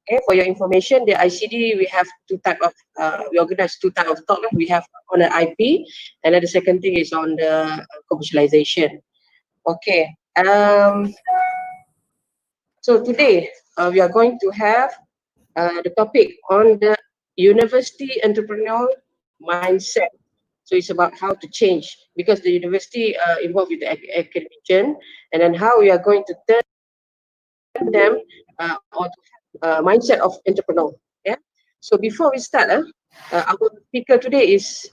Okay, for your information, the ICD we have we organize two type of talk. We have on the IP, and then the second thing is on the commercialization. Okay. So today we are going to have the topic on the university entrepreneurial mindset. So it's about how to change because the university involved with the academician, and then how we are going to turn them or to have a mindset of entrepreneur. Yeah. So before we start, our speaker today is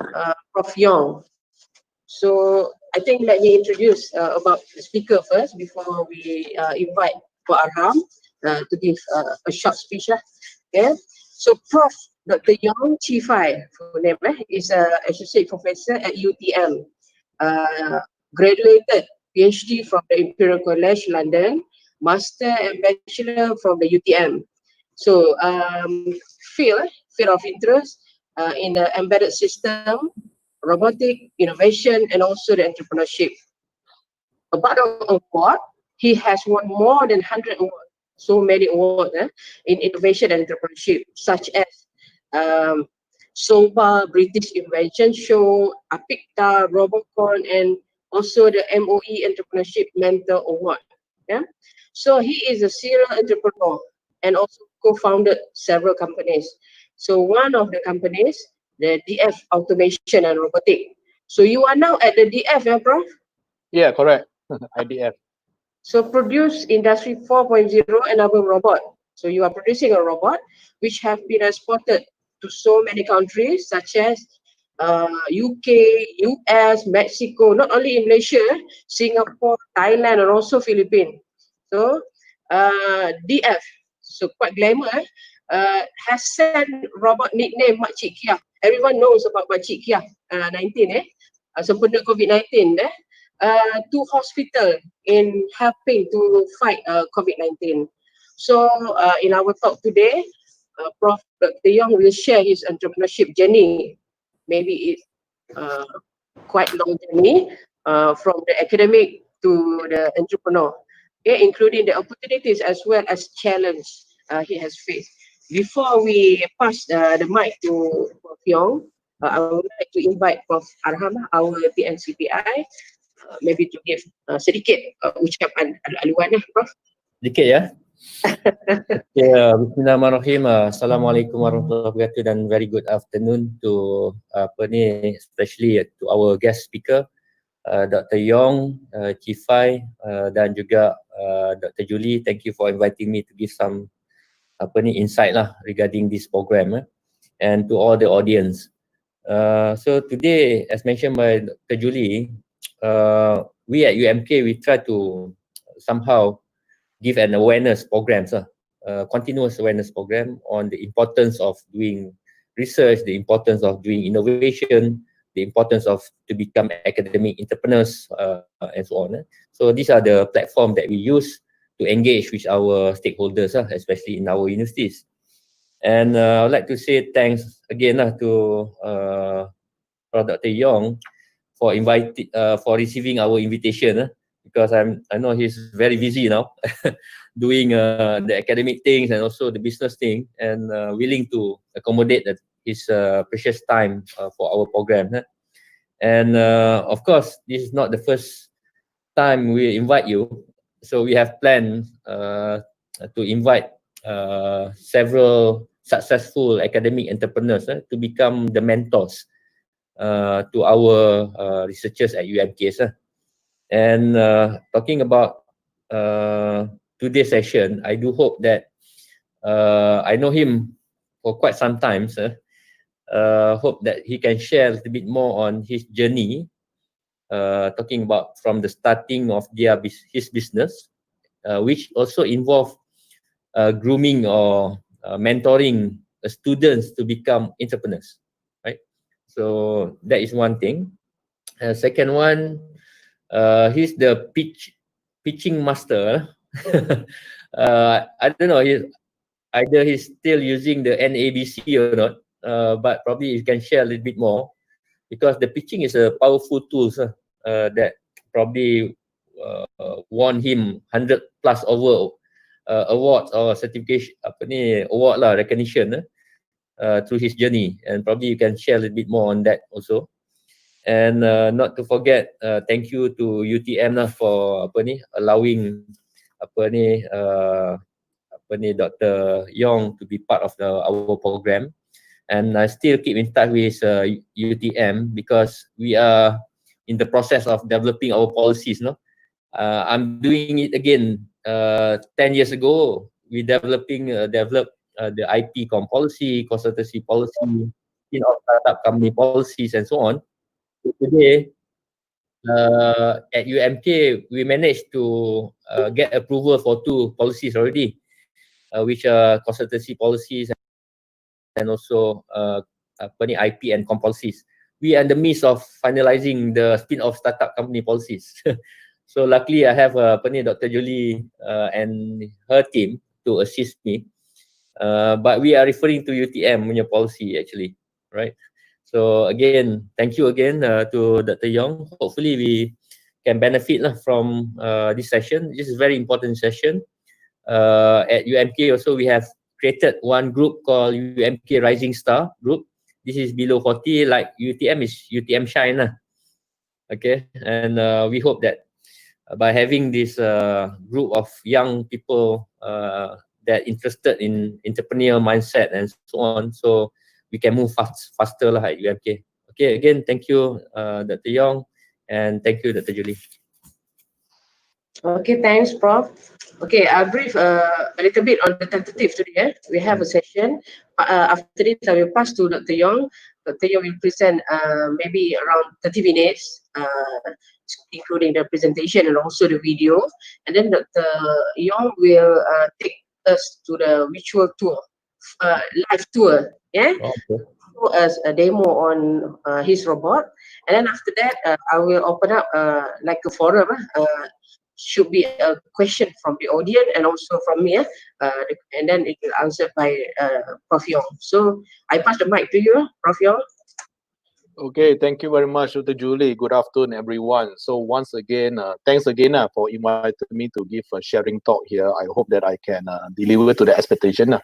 Prof. Yeong. So I think let me introduce about the speaker first before we invite Pak Arham to give a short speech. Yeah. So Prof. Dr. Yeong Chifai, full name, is an associate professor at UTM. Graduated PhD from the Imperial College London, master and bachelor from the UTM. So field of interest in the embedded system, robotic innovation, and also the entrepreneurship. About the award, he has won more than 100 awards, so many awards in innovation and entrepreneurship, such as SOBA, British Invention Show, APICTA, Robocon, and also the MOE Entrepreneurship Mentor Award. Yeah? So he is a serial entrepreneur and also co-founded several companies. So one of the companies, the DF Automation and Robotics. So you are now at the DF, yeah, Prof? Yeah, correct. IDF. So produce Industry 4.0 and our robot. So you are producing a robot which have been exported to so many countries such as UK, US, Mexico, not only in Malaysia, Singapore, Thailand, and also Philippines. So DF, so quite glamour, has sent robot nickname Makcik Kia. Everyone knows about Makcik Kia 19, sempena COVID-19 to hospital in helping to fight COVID-19. So in our talk today, Prof. Dr. Yeong will share his entrepreneurship journey. Maybe it's quite long journey from the academic to the entrepreneur, including the opportunities as well as challenge he has faced. Before we pass the mic to Prof. Yeong, I would like to invite Prof. Arham, our PNCPI, maybe to give sedikit ucapan aluan Prof. Sedikit ya. Yeah, Bismillahirrahmanirrahim. Assalamualaikum warahmatullahi wabarakatuh dan very good afternoon to especially to our guest speaker Dr. Yeong Chifai dan juga Dr. Julie. Thank you for inviting me to give some insight regarding this program and to all the audience. So today, as mentioned by Dr. Julie, we at UMK we try to somehow give an awareness program, continuous awareness program on the importance of doing research, the importance of doing innovation, the importance of to become academic entrepreneurs, and so on. So these are the platform that we use to engage with our stakeholders, especially in our universities. And I'd like to say thanks again to Prof. Dr. Yeong for receiving our invitation. Because I know he's very busy now doing the academic things and also the business thing, and willing to accommodate his precious time for our program. And of course, this is not the first time we invite you. So we have planned to invite several successful academic entrepreneurs to become the mentors to our researchers at UMK. And talking about today's session, I do hope that I know him for quite some time, hope that he can share a little bit more on his journey, talking about from the starting of his business, which also involve grooming or mentoring students to become entrepreneurs, right? So that is one thing. Second one, he's the pitching master. I don't know, either he's still using the NABC or not, but probably he can share a little bit more, because the pitching is a powerful tool that probably won him 100 plus over awards or certification, award lah, recognition through his journey, and probably you can share a little bit more on that also. And not to forget, thank you to UTM lah for allowing Dr. Yeong to be part of our program. And I still keep in touch with UTM because we are in the process of developing our policies. I'm doing it again. 10 years ago, we developed the IP Comm policy, consultancy policy, startup company policies, and so on. So today, at UMK, we managed to get approval for 2 policies already, which are consultancy policies and also IP and Comm policies. We are in the midst of finalizing the spin-off startup company policies. So luckily, I have Dr. Julie and her team to assist me. But we are referring to UTM punya policy actually, right? So again, thank you again to Dr. Yeong. Hopefully we can benefit from this session. This is a very important session. At UMK also we have created one group called UMK Rising Star Group. This is below 40, like UTM is UTM Shine. Okay, and we hope that by having this group of young people that interested in entrepreneurial mindset and so on, so we can move faster lah at UMK. Okay, again, thank you, Dr. Yeong, and thank you, Dr. Julie. Okay, thanks, Prof. Okay, I'll brief a little bit on the tentative today. We have a session. After this, I will pass to Dr. Yeong. Dr. Yeong will present maybe around 30 minutes, including the presentation and also the video. And then Dr. Yeong will take us to the virtual tour, live tour. Yeah. Okay. Show us a demo on his robot, and then after that, I will open up like a forum. Should be a question from the audience and also from me, and then it will answered by Prof. Yeong. So I pass the mic to you, Prof. Yeong. Okay, thank you very much, Dr. Julie. Good afternoon, everyone. So once again, thanks again for inviting me to give a sharing talk here. I hope that I can deliver to the expectation.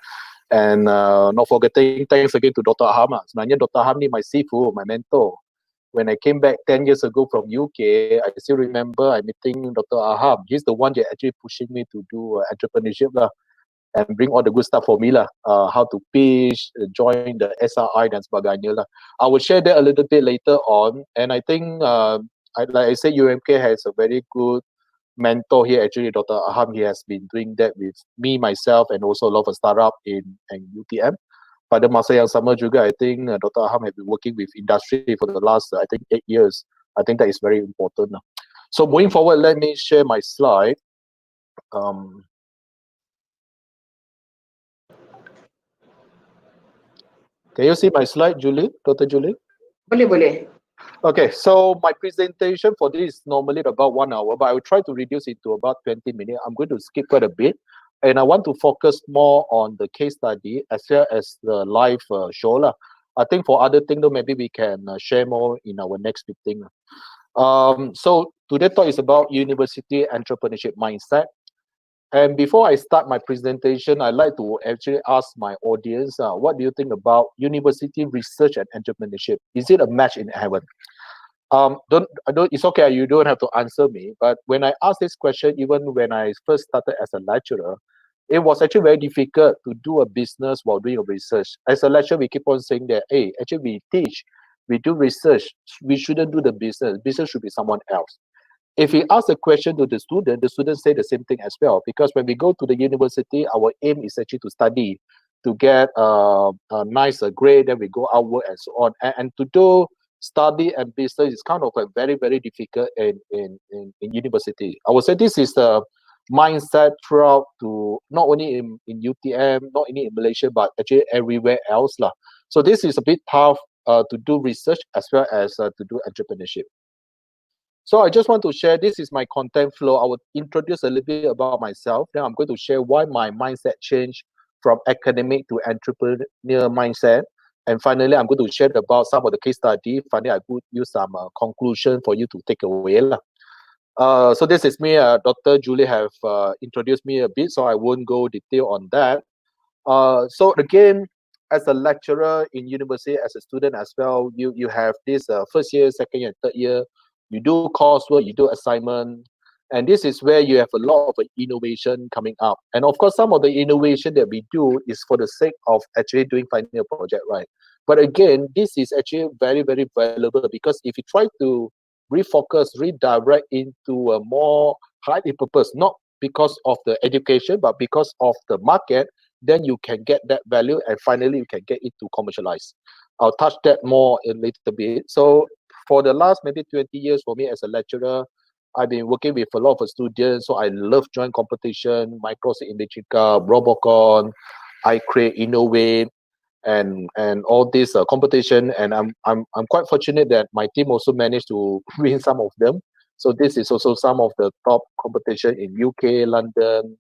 And not forgetting, thanks again to Dr. Aham. Sebenarnya Dr. Aham ni my sifu, my mentor. When I came back 10 years ago from UK, I still remember I meeting Dr. Aham. He's the one that actually pushing me to do entrepreneurship and bring all the good stuff for me how to pitch, join the SRI dan sebagainya I will share that a little bit later on. And I think, like I said, UMK has a very good mentor here. Actually, Dr. Aham, he has been doing that with me, myself, and also a lot of startup in UTM. Pada masa yang sama juga, I think Dr. Aham has been working with industry for the last, I think, 8 years. I think that is very important. So moving forward, let me share my slide. Can you see my slide, Julie? Dr. Julie? Boleh. Okay, so my presentation for this is normally about 1 hour, but I will try to reduce it to about 20 minutes. I'm going to skip quite a bit. And I want to focus more on the case study as well as the live show. I think for other things, though, maybe we can share more in our next meeting. So today's talk is about university entrepreneurship mindset. And before I start my presentation, I'd like to actually ask my audience, what do you think about university research and entrepreneurship? Is it a match in heaven? It's okay, you don't have to answer me. But when I asked this question, even when I first started as a lecturer, it was actually very difficult to do a business while doing a research. As a lecturer, we keep on saying that, hey, actually we teach, we do research, we shouldn't do the business. Business should be someone else. If we ask a question to the student say the same thing as well. Because when we go to the university, our aim is actually to study, to get a nice grade, then we go outward and so on. And to do study and business is kind of very, very difficult in university. I would say this is the mindset throughout to not only in UTM, not only in Malaysia, but actually everywhere else. So this is a bit tough to do research as well as to do entrepreneurship. So I just want to share, this is my content flow. I will introduce a little bit about myself. Then I'm going to share why my mindset changed from academic to entrepreneurial mindset. And finally, I'm going to share about some of the case study. Finally, I could use some conclusion for you to take away. So this is me. Dr. Julie have introduced me a bit, so I won't go detail on that. So again, as a lecturer in university, as a student as well, you have this first year, second year, third year. You do coursework, you do assignment, and this is where you have a lot of innovation coming up. And of course, some of the innovation that we do is for the sake of actually doing final project, right? But again, this is actually very, very valuable, because if you try to refocus, redirect into a more highly purpose, not because of the education, but because of the market, then you can get that value, and finally you can get it to commercialize. I'll touch that more in a little bit. So for the last maybe 20 years for me as a lecturer, I've been working with a lot of students, so I love joint competition, Micros Indica, Robocon, I create, innovate, and all this competition, and I'm quite fortunate that my team also managed to win some of them. So this is also some of the top competition in UK, London.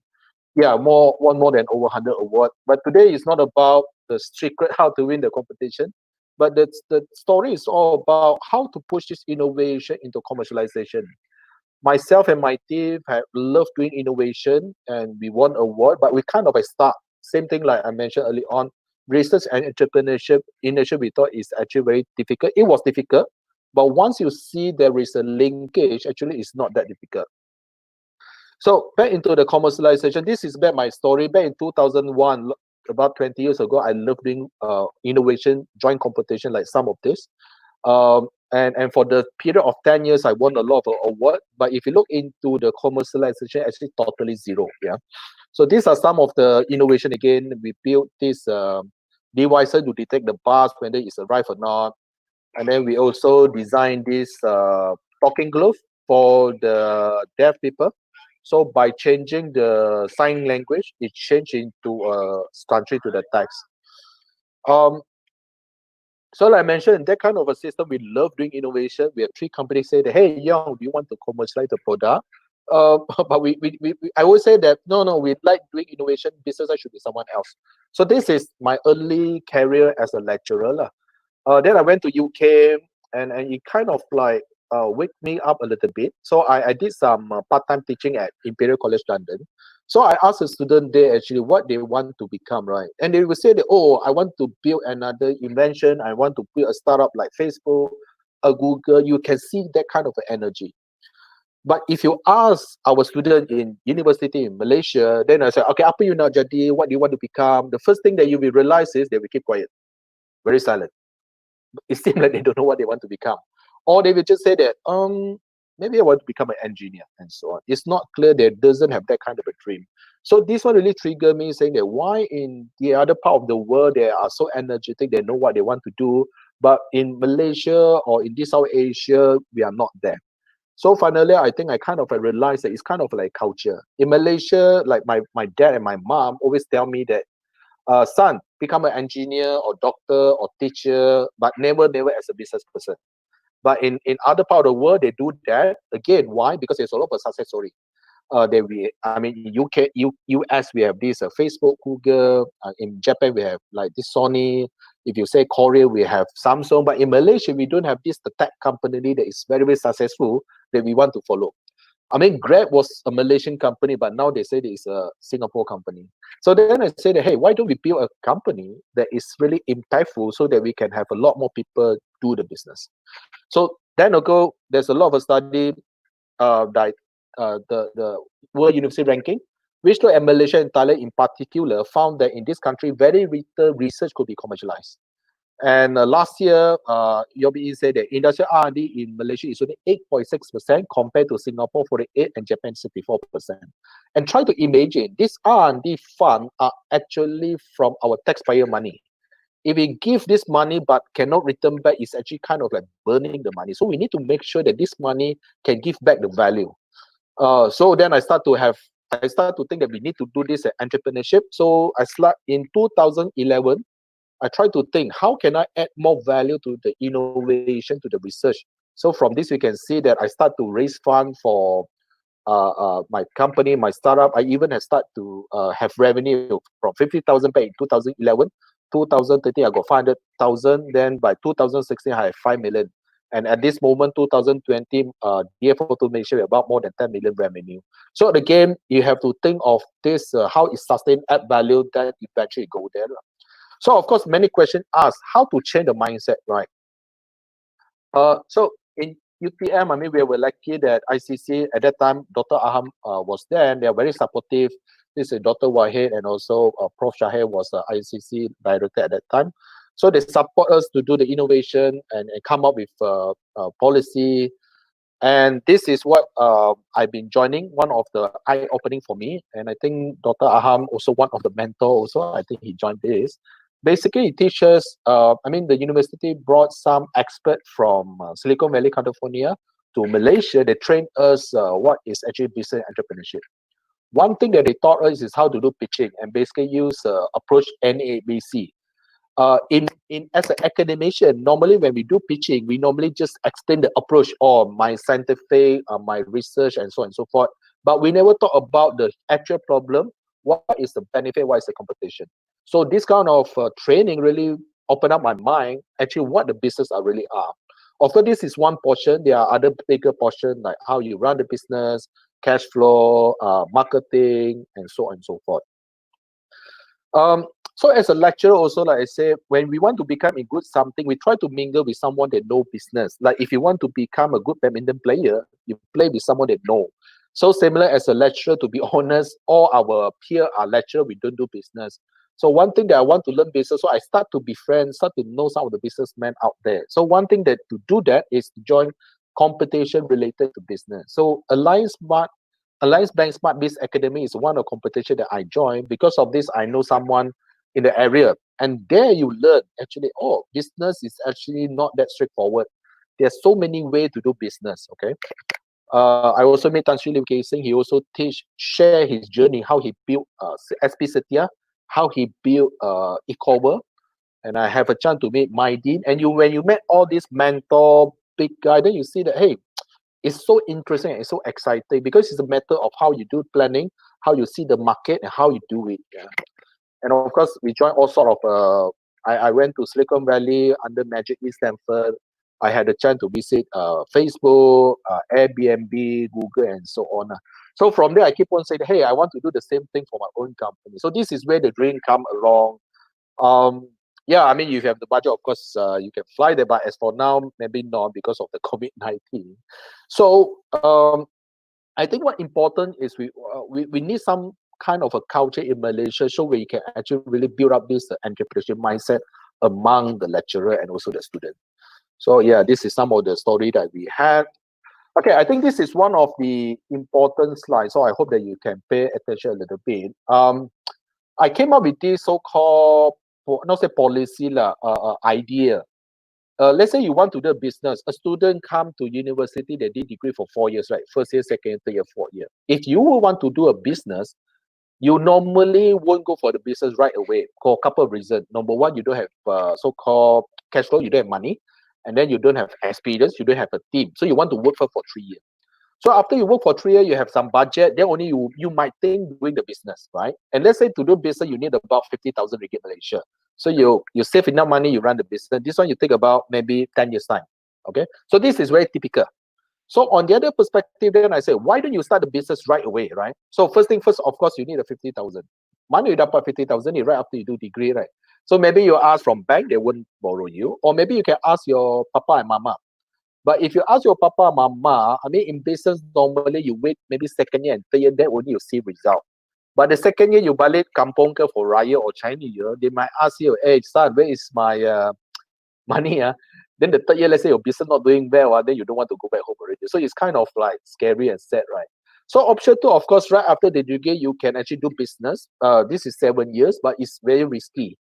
Yeah, more than over 100 award. But today is not about the secret how to win the competition, but the story is all about how to push this innovation into commercialization. Myself and my team have loved doing innovation, and we won award, but we kind of start same thing like I mentioned early on. Research and entrepreneurship initially we thought is actually very difficult. It was difficult, but once you see there is a linkage, actually it's not that difficult. So back into the commercialization, this is back my story. Back in 2001, about 20 years ago, I loved doing innovation, joint competition like some of this. And for the period of 10 years, I won a lot of awards. But if you look into the commercialization, actually totally zero. Yeah. So these are some of the innovation. Again, we built this devices to detect the bus, whether it's arrived or not. And then we also designed this talking glove for the deaf people. So by changing the sign language, it changed into a country to the text. So like I mentioned, that kind of a system, we love doing innovation. We have 3 companies say that, hey, Yeong, do you want to commercialize the product? But I always say that, no, we like doing innovation. Business should be someone else. So this is my early career as a lecturer. Then I went to UK, and it kind of like wake me up a little bit. So I did some part-time teaching at Imperial College London. So I asked a student there actually what they want to become, right? And they will say that, oh, I want to build another invention. I want to build a startup like Facebook, a Google. You can see that kind of energy. But if you ask our student in university in Malaysia, then I say, okay, apa you nak jadi? What do you want to become? The first thing that you will realize is they will keep quiet, very silent. It seems like they don't know what they want to become. Or they will just say that, maybe I want to become an engineer and so on. It's not clear, they doesn't have that kind of a dream. So this one really triggered me saying that why in the other part of the world they are so energetic, they know what they want to do, but in Malaysia or in this South Asia, we are not there. So finally, I think I kind of realized that it's kind of like culture. In Malaysia, like my dad and my mom always tell me that, son, become an engineer or doctor or teacher, but never as a business person. But in other part of the world, they do that. Again, why? Because there's a lot of success story. In UK, US, we have this Facebook, Google. In Japan, we have like this Sony. If you say Korea, we have Samsung. But in Malaysia, we don't have this the tech company that is very, very successful that we want to follow. I mean, Grab was a Malaysian company, but now they say it's a Singapore company. So then I said, hey, why don't we build a company that is really impactful so that we can have a lot more people do the business? So then ago, there's a lot of study, the World University ranking, which look at Malaysia and Thailand in particular, found that in this country, very little research could be commercialized. And last year, UOB said that industrial R&D in Malaysia is only 8.6% compared to Singapore 48% and Japan 64%. And try to imagine, this R&D fund are actually from our taxpayer money. If we give this money but cannot return back, it's actually kind of like burning the money. So we need to make sure that this money can give back the value. So then I start to think that we need to do this entrepreneurship. So I start in 2011. I try to think, how can I add more value to the innovation, to the research? So from this, we can see that I start to raise funds for my company, my startup. I even have started to have revenue from 50,000 back in 2011. 2013, I got 500,000. Then by 2016, I have 5 million. And at this moment, 2020, DF Automation about more than 10 million revenue. So again, you have to think of this, how it sustain add value that eventually go there. So of course, many questions asked how to change the mindset, right? So in UTM, I mean, we were lucky that ICC at that time, Dr. Aham was there, and they are very supportive. This is Dr. Wahid and also Prof. Shahir was ICC director at that time. So they support us to do the innovation and come up with policy. And this is what I've been joining, one of the eye-opening for me. And I think Dr. Aham also one of the mentor also. I think he joined this. Basically, it teaches, I mean, the university brought some expert from Silicon Valley, California to Malaysia. They trained us what is actually business entrepreneurship. One thing that they taught us is how to do pitching and basically use approach NABC. In as an academician, normally when we do pitching, we normally just extend the approach or my scientific, my research, and so on and so forth. But we never talk about the actual problem. What is the benefit? What is the competition? So this kind of training really opened up my mind. Actually, what the business are really are. Of course, this is one portion. There are other bigger portions like how you run the business, cash flow, marketing, and so on and so forth. So as a lecturer also, like I say, when we want to become a good something, we try to mingle with someone that know business. Like if you want to become a good badminton player, you play with someone that know. So similar as a lecturer, to be honest, all our peer are lecturer, we don't do business. So one thing that I want to learn business, so I start to befriend, start to know some of the businessmen out there. So one thing that to do that is to join competition related to business. So Alliance Bank Smart Biz Academy is one of the competition that I joined. Because of this, I know someone in the area. And there you learn actually, oh, business is actually not that straightforward. There's so many ways to do business, okay? I also met Tan Sri Lim Kay Sing. He also share his journey, how he built SP Setia, how he built e-commerce. And I have a chance to meet Maideen. And when you met all these mentor, big guy, then you see that, hey, it's so interesting and it's so exciting because it's a matter of how you do planning, how you see the market, and how you do it. Yeah. And of course, we joined all sort of, I went to Silicon Valley under Magic East Stanford. I had a chance to visit Facebook, Airbnb, Google, and so on. So from there, I keep on saying, hey, I want to do the same thing for my own company. So this is where the dream come along. Yeah, I mean, you have the budget, of course, you can fly there, but as for now, maybe not because of the COVID-19. So I think what important is we need some kind of a culture in Malaysia so we can actually really build up this entrepreneurship mindset among the lecturer and also the student. So yeah, this is some of the story that we had. Okay, I think this is one of the important slides, so I hope that you can pay attention a little bit. I came up with this so-called, not say policy, idea. Let's say you want to do a business. A student come to university, they did degree for 4 years, right? First year, second year, third year, fourth year. If you want to do a business, you normally won't go for the business right away for a couple of reasons. Number one, you don't have so-called cash flow, you don't have money, and then you don't have experience, you don't have a team. So you want to work for 3 years. So after you work for 3 years, you have some budget, then only you might think doing the business, right? And let's say to do business, you need about 50,000 ringgit Malaysia. So you save enough money, you run the business. This one you think about maybe 10 years time, okay? So this is very typical. So on the other perspective, then I say, why don't you start the business right away, right? So first thing first, of course, you need a 50,000. Money you dapat 50,000 right after you do degree, right? So maybe you ask from bank, they won't borrow you. Or maybe you can ask your papa and mama. But if you ask your papa, mama, I mean, in business, normally you wait maybe second year and third year, then only you see result. But the second year, you balik kampung ke for Raya or Chinese year, they might ask you, hey, son, where is my money? Then the third year, let's say your business not doing well, then you don't want to go back home already. So it's kind of like scary and sad, right? So option two, of course, right after the degree, you can actually do business. This is 7 years, but it's very risky.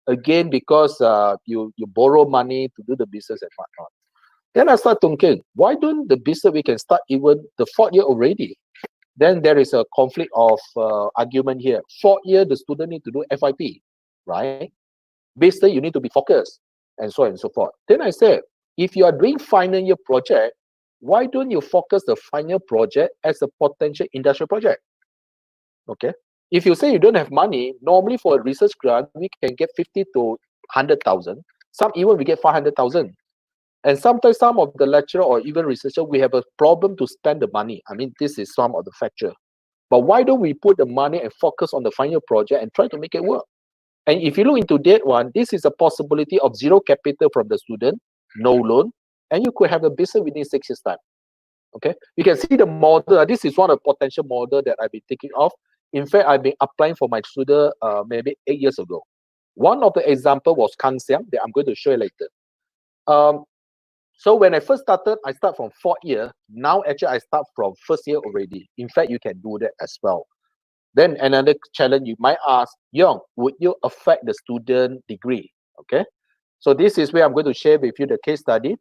Again, because you borrow money to do the business and whatnot. Then I start thinking, why don't the business we can start even the 4th year already? Then there is a conflict of argument here. 4th year, the student need to do FYP, right? Business, you need to be focused, and so on and so forth. Then I said, if you are doing final year project, why don't you focus the final project as a potential industrial project? Okay. If you say you don't have money, normally for a research grant, we can get 50 to 100,000. Some even we get 500,000. And sometimes some of the lecturer or even researcher, we have a problem to spend the money. I mean, this is some of the factor. But why don't we put the money and focus on the final project and try to make it work? And if you look into that one, this is a possibility of zero capital from the student, no loan, and you could have a business within 6 years' time. Okay, you can see the model. This is one of the potential model that I've been thinking of. In fact, I've been applying for my student maybe 8 years ago. One of the example was Kang Siang that I'm going to show you later. So when I first started, I start from 4th year. Now actually I start from 1st year already. In fact, you can do that as well. Then another challenge you might ask, Yeong, would you affect the student degree? Okay, so this is where I'm going to share with you the case study,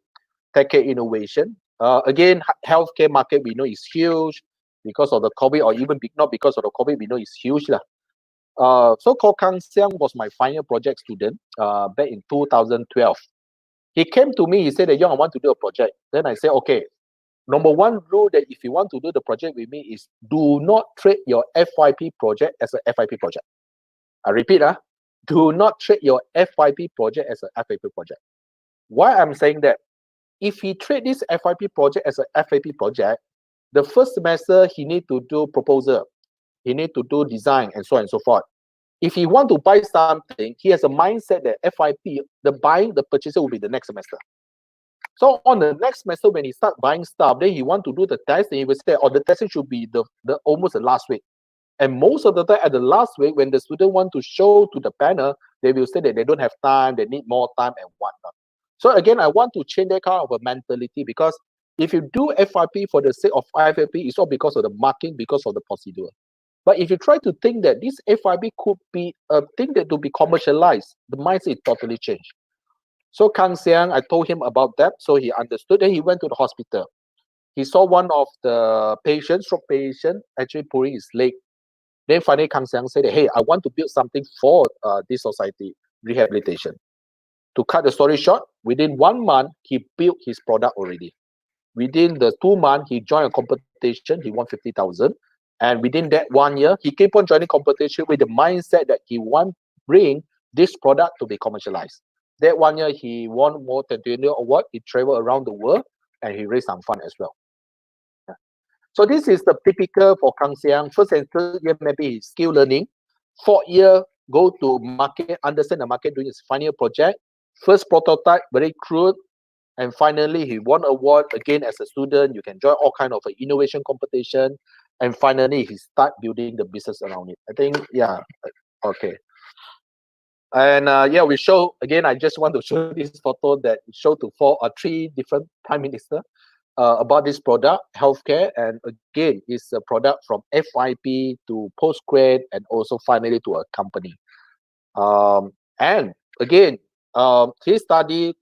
tech innovation. Again, healthcare market we know is huge because of the COVID, or even not because of the COVID, we know it's huge lah. So Kang Siang was my final project student back in 2012. He came to me, he said that, Yeong, I want to do a project. Then I said, okay, number one rule that if you want to do the project with me is do not treat your FYP project as a FYP project. I repeat, do not treat your FYP project as a FYP project. Why I'm saying that? If he treat this FYP project as a FYP project, the first semester he need to do proposal, he need to do design, and so on and so forth. If he want to buy something, he has a mindset that FYP, the buying, the purchaser will be the next semester. So on the next semester, when he start buying stuff, then he want to do the test, and he will say, oh, the testing should be the almost the last week. And most of the time at the last week, when the student want to show to the panel, they will say that they don't have time, they need more time and whatnot. So again, I want to change that kind of a mentality, because if you do FYP for the sake of FYP, it's not because of the marking, because of the procedure. But if you try to think that this FYP could be a thing that to be commercialized, the mindset totally changed. So Kang Siang, I told him about that, so he understood. Then he went to the hospital. He saw one of the patients, stroke patient, actually pulling his leg. Then finally Kang Siang said, hey, I want to build something for this society, rehabilitation. To cut the story short, within 1 month, he built his product already. Within the 2 months, he joined a competition, he won 50,000. And within that 1 year, he kept on joining competition with the mindset that he want to bring this product to be commercialized. That 1 year, he won more Entrepreneurial award. He traveled around the world and he raised some fund as well. Yeah. So this is the typical for Kang Siang. First and third year, maybe skill learning. 4th year, go to market, understand the market, doing his final project. First prototype, very crude. And finally, he won award again as a student. You can join all kind of innovation competition. And finally, he start building the business around it. I think, yeah, okay. And yeah, we show, again, I just want to show this photo that show to 3 different prime minister about this product, healthcare. And again, it's a product from FYP to postgrad and also finally to a company. And again, he studied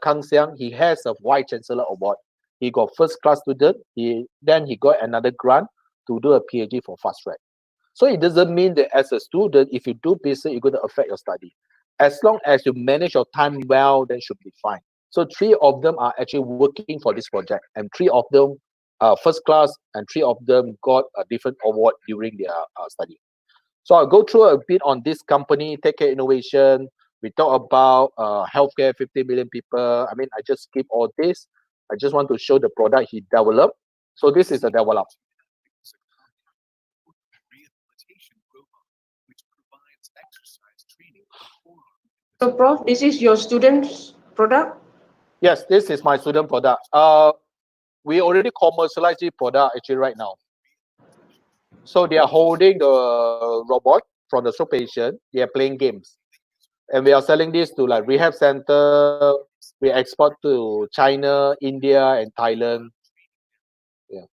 Kang Siang. He has a Vice Chancellor Award. He got first class student. Then he got another grant to do a PhD for fast track. So it doesn't mean that as a student, if you do business, you're going to affect your study. As long as you manage your time well, then should be fine. So 3 of them are actually working for this project, and 3 of them are first class, and 3 of them got a different award during their study. So I'll go through a bit on this company, Tech Innovation. We talk about healthcare, 50 million people. I mean, I just skip all this. I just want to show the product he developed. So this is the develop. So, Prof, this is your student's product? Yes, this is my student product. We already commercialized the product actually right now. So they are holding the robot from the stroke patient. They are playing games. And we are selling this to like rehab center. We export to China, India, and Thailand. Yeah.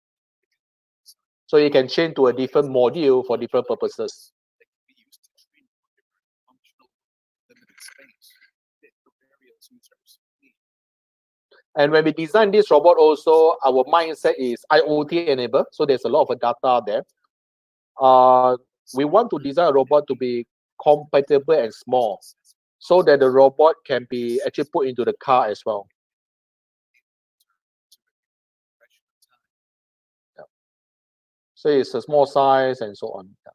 So you can change to a different module for different purposes. And when we design this robot also, our mindset is IoT enabled. So there's a lot of data there. We want to design a robot to be compatible and small, so that the robot can be actually put into the car as well. Yeah. So it's a small size and so on. Yeah.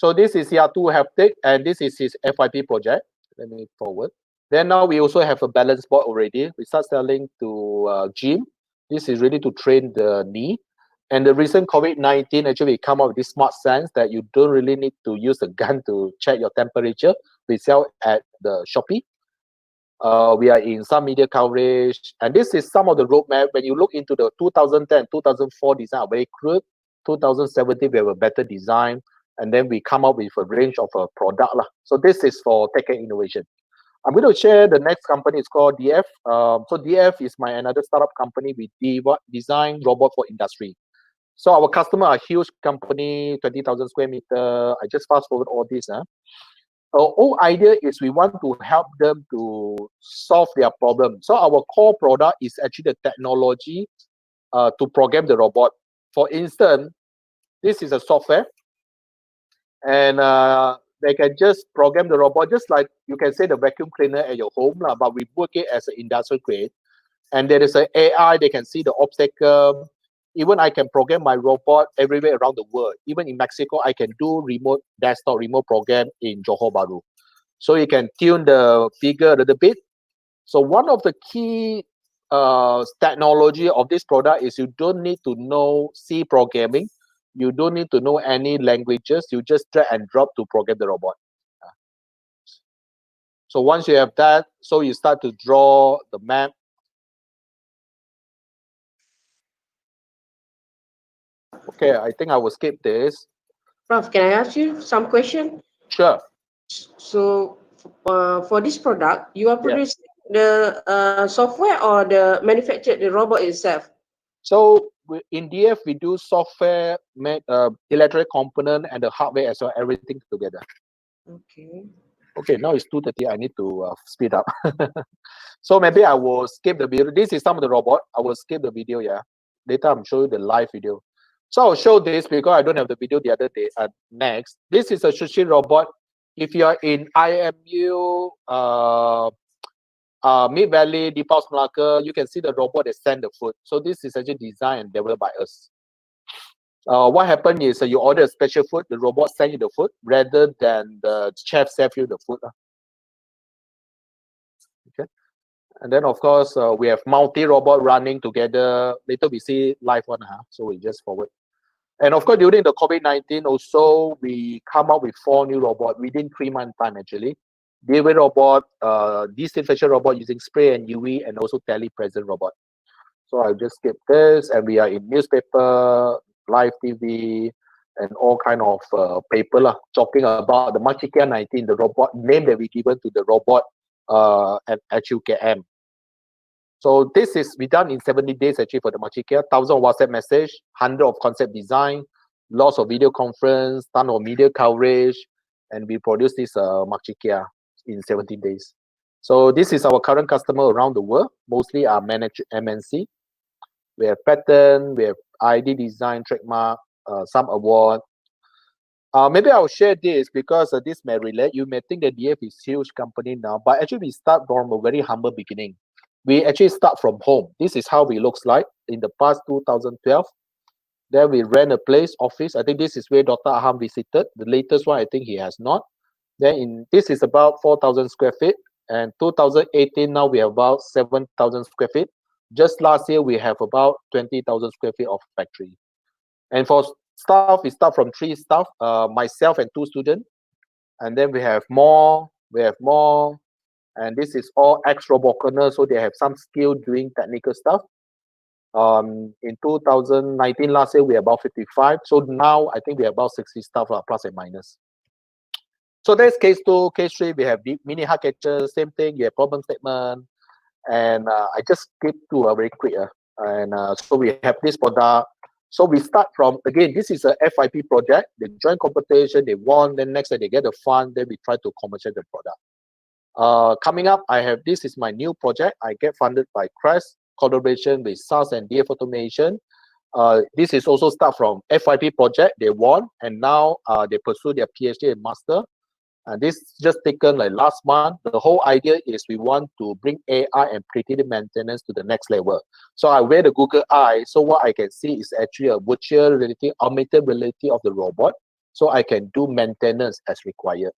So this is Yatu Haptic, and this is his FYP project. Let me forward. Then now we also have a balance board already. We start selling to gym. This is really to train the knee. And the recent COVID-19, actually, we come up with this smart sense that you don't really need to use a gun to check your temperature. We sell at the Shopee. We are in some media coverage. And this is some of the roadmap. When you look into the 2010, 2004 design, very crude. 2017, we have a better design. And then we come up with a range of a product. So this is for tech and innovation. I'm going to share the next company. It's called DF. So DF is my another startup company. We design robot for industry. So our customer are huge company, 20,000 square meter. I just fast forward all this. Our whole idea is we want to help them to solve their problem. So our core product is actually the technology to program the robot. For instance, this is a software, and they can just program the robot, just like you can say the vacuum cleaner at your home, but we work it as an industrial grade. And there is an AI, they can see the obstacle. Even I can program my robot everywhere around the world. Even in Mexico, I can do remote desktop, remote program in Johor Bahru. So you can tune the figure a little bit. So one of the key technology of this product is you don't need to know C programming. You don't need to know any languages. You just drag and drop to program the robot. So once you have that, so you start to draw the map. Okay, I think I will skip this. Prof, can I ask you some question? Sure. So for this product, you are producing the software or the manufactured the robot itself? So in DF, we do software, electronic component, and the hardware as well, everything together. Okay. Okay, now it's 2:30. I need to speed up. So maybe I will skip the video. This is some of the robot. I will skip the video, yeah. Later, I'm showing the live video. So I'll show this because I don't have the video the other day. Next, this is a sushi robot. If you are in IMU, Mid Valley, Deepal Melaka, you can see the robot that send the food. So this is actually designed and developed by us. What happened is you order a special food, the robot send you the food rather than the chef serve you the food. Okay. And then of course we have multi-robot running together. Later we see live one, so we just forward. And of course during the COVID-19 also we come up with 4 new robots within 3 months time actually. Delivery robot, disinfection robot using spray and UV, and also telepresent robot. So I'll just skip this, and we are in newspaper, live TV, and all kind of paper talking about the Machikia 19, the robot name that we given to the robot at HUKM. So this is we done in 70 days actually for the Machikia, 1,000 WhatsApp message, 100 of concept design, lots of video conference, ton of media coverage, and we produce this Machikia in 17 days. So this is our current customer around the world, mostly are managed MNC. We have patent, we have ID design, trademark, some award. Maybe I'll share this because this may relate. You may think that DF is a huge company now, but actually we start from a very humble beginning. We actually start from home. This is how we looks like in the past 2012. Then we rent a place, office. I think this is where Dr. Aham visited. The latest one, I think he has not. Then this is about 4,000 square feet. And 2018, now we have about 7,000 square feet. Just last year, we have about 20,000 square feet of factory. And for staff, we start from 3 staff, myself and 2 students. And then we have more. And this is all ex-robot learners, so they have some skill doing technical stuff. In 2019, last year, we have about 55. So now, I think we have about 60 staff, plus and minus. So that's case 2. Case 3, we have mini hard catcher, same thing. You have problem statement. And I just skip to very quick. So we have this product. So we start from, again, this is a FIP project. They join competition, they won, then next day they get the fund, then we try to commercialize the product. Coming up, this is my new project. I get funded by Crest, collaboration with SAS and DF Automation. This is also start from FIP project, they won, and now they pursue their PhD and master. And this just taken like last month. The whole idea is we want to bring AI and predictive maintenance to the next level. So I wear the Google Eye. So what I can see is actually a virtual reality, augmented reality of the robot. so I can do maintenance as required.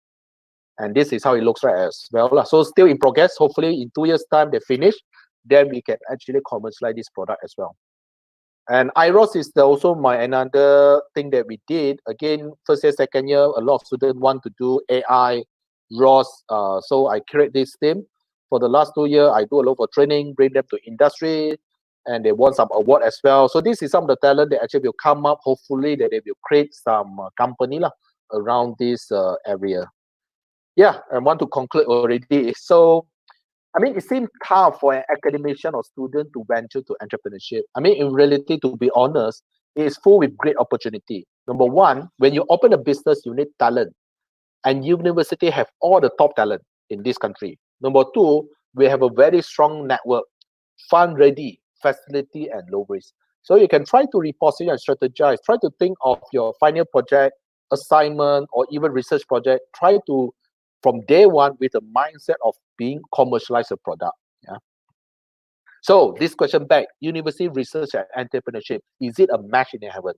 And this is how it looks like as well lah. So still in progress. Hopefully in 2 years time they finish, then we can actually commercialize this product as well. And IROS is also another thing that we did. Again, first year, second year, a lot of students want to do AI, ROS. So I create this team. For the last 2 years, I do a lot of training, bring them to industry, and they won some award as well. So this is some of the talent that actually will come up. Hopefully that they will create some company around this area. Yeah, I want to conclude already. So I mean, it seems tough for an academician or student to venture to entrepreneurship. I mean, in reality, to be honest, it is full with great opportunity. Number one, when you open a business, you need talent. And university have all the top talent in this country. Number two, we have a very strong network, fund ready, facility, and low risk. So you can try to reposition and strategize. Try to think of your final project, assignment, or even research project. Try to, from day one, with a mindset of being commercialize a product. Yeah. So this question back, university research and entrepreneurship, is it a match in heaven?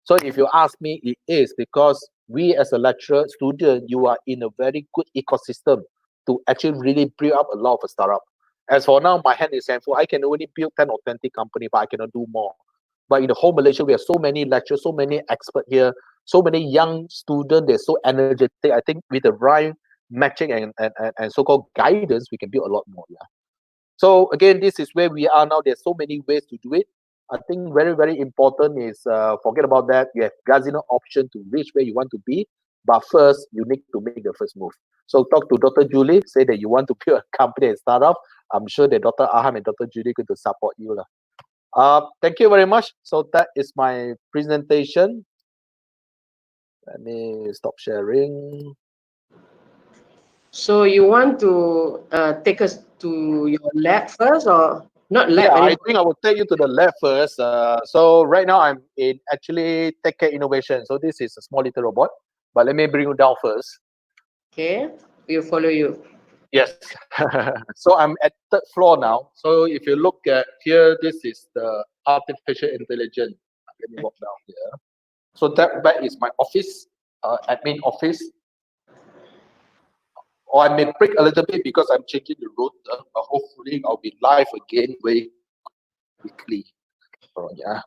So if you ask me, it is, because we as a lecturer, student, you are in a very good ecosystem to actually really build up a lot of a startup. As for now, my hand is handful. I can only build 10 or 20 companies, but I cannot do more. But in the whole Malaysia, we have so many lecturers, so many experts here, so many young students, they're so energetic. I think with the right matching and so-called guidance, we can build a lot more. Yeah. So again, this is where we are now. There's so many ways to do it. I think very, very important is forget about that. You have gazillion option to reach where you want to be. But first, you need to make the first move. So talk to Dr. Julie, say that you want to build a company and start up. I'm sure that Dr. Aham and Dr. Julie are going to support you. Thank you very much. So that is my presentation. Let me stop sharing. So you want to take us to your lab first, or not lab? Yeah, I anymore? think I will take you to the lab first. So right now I'm in actually Tech Care Innovation. So this is a small little robot, but let me bring you down first. Okay, we'll follow you. Yes. So I'm at third floor now. So if you look at here, this is the artificial intelligence. Let me walk down here. So that back is my office, admin office. Or I may break a little bit because I'm changing the route. But hopefully I'll be live again very quickly. So yeah.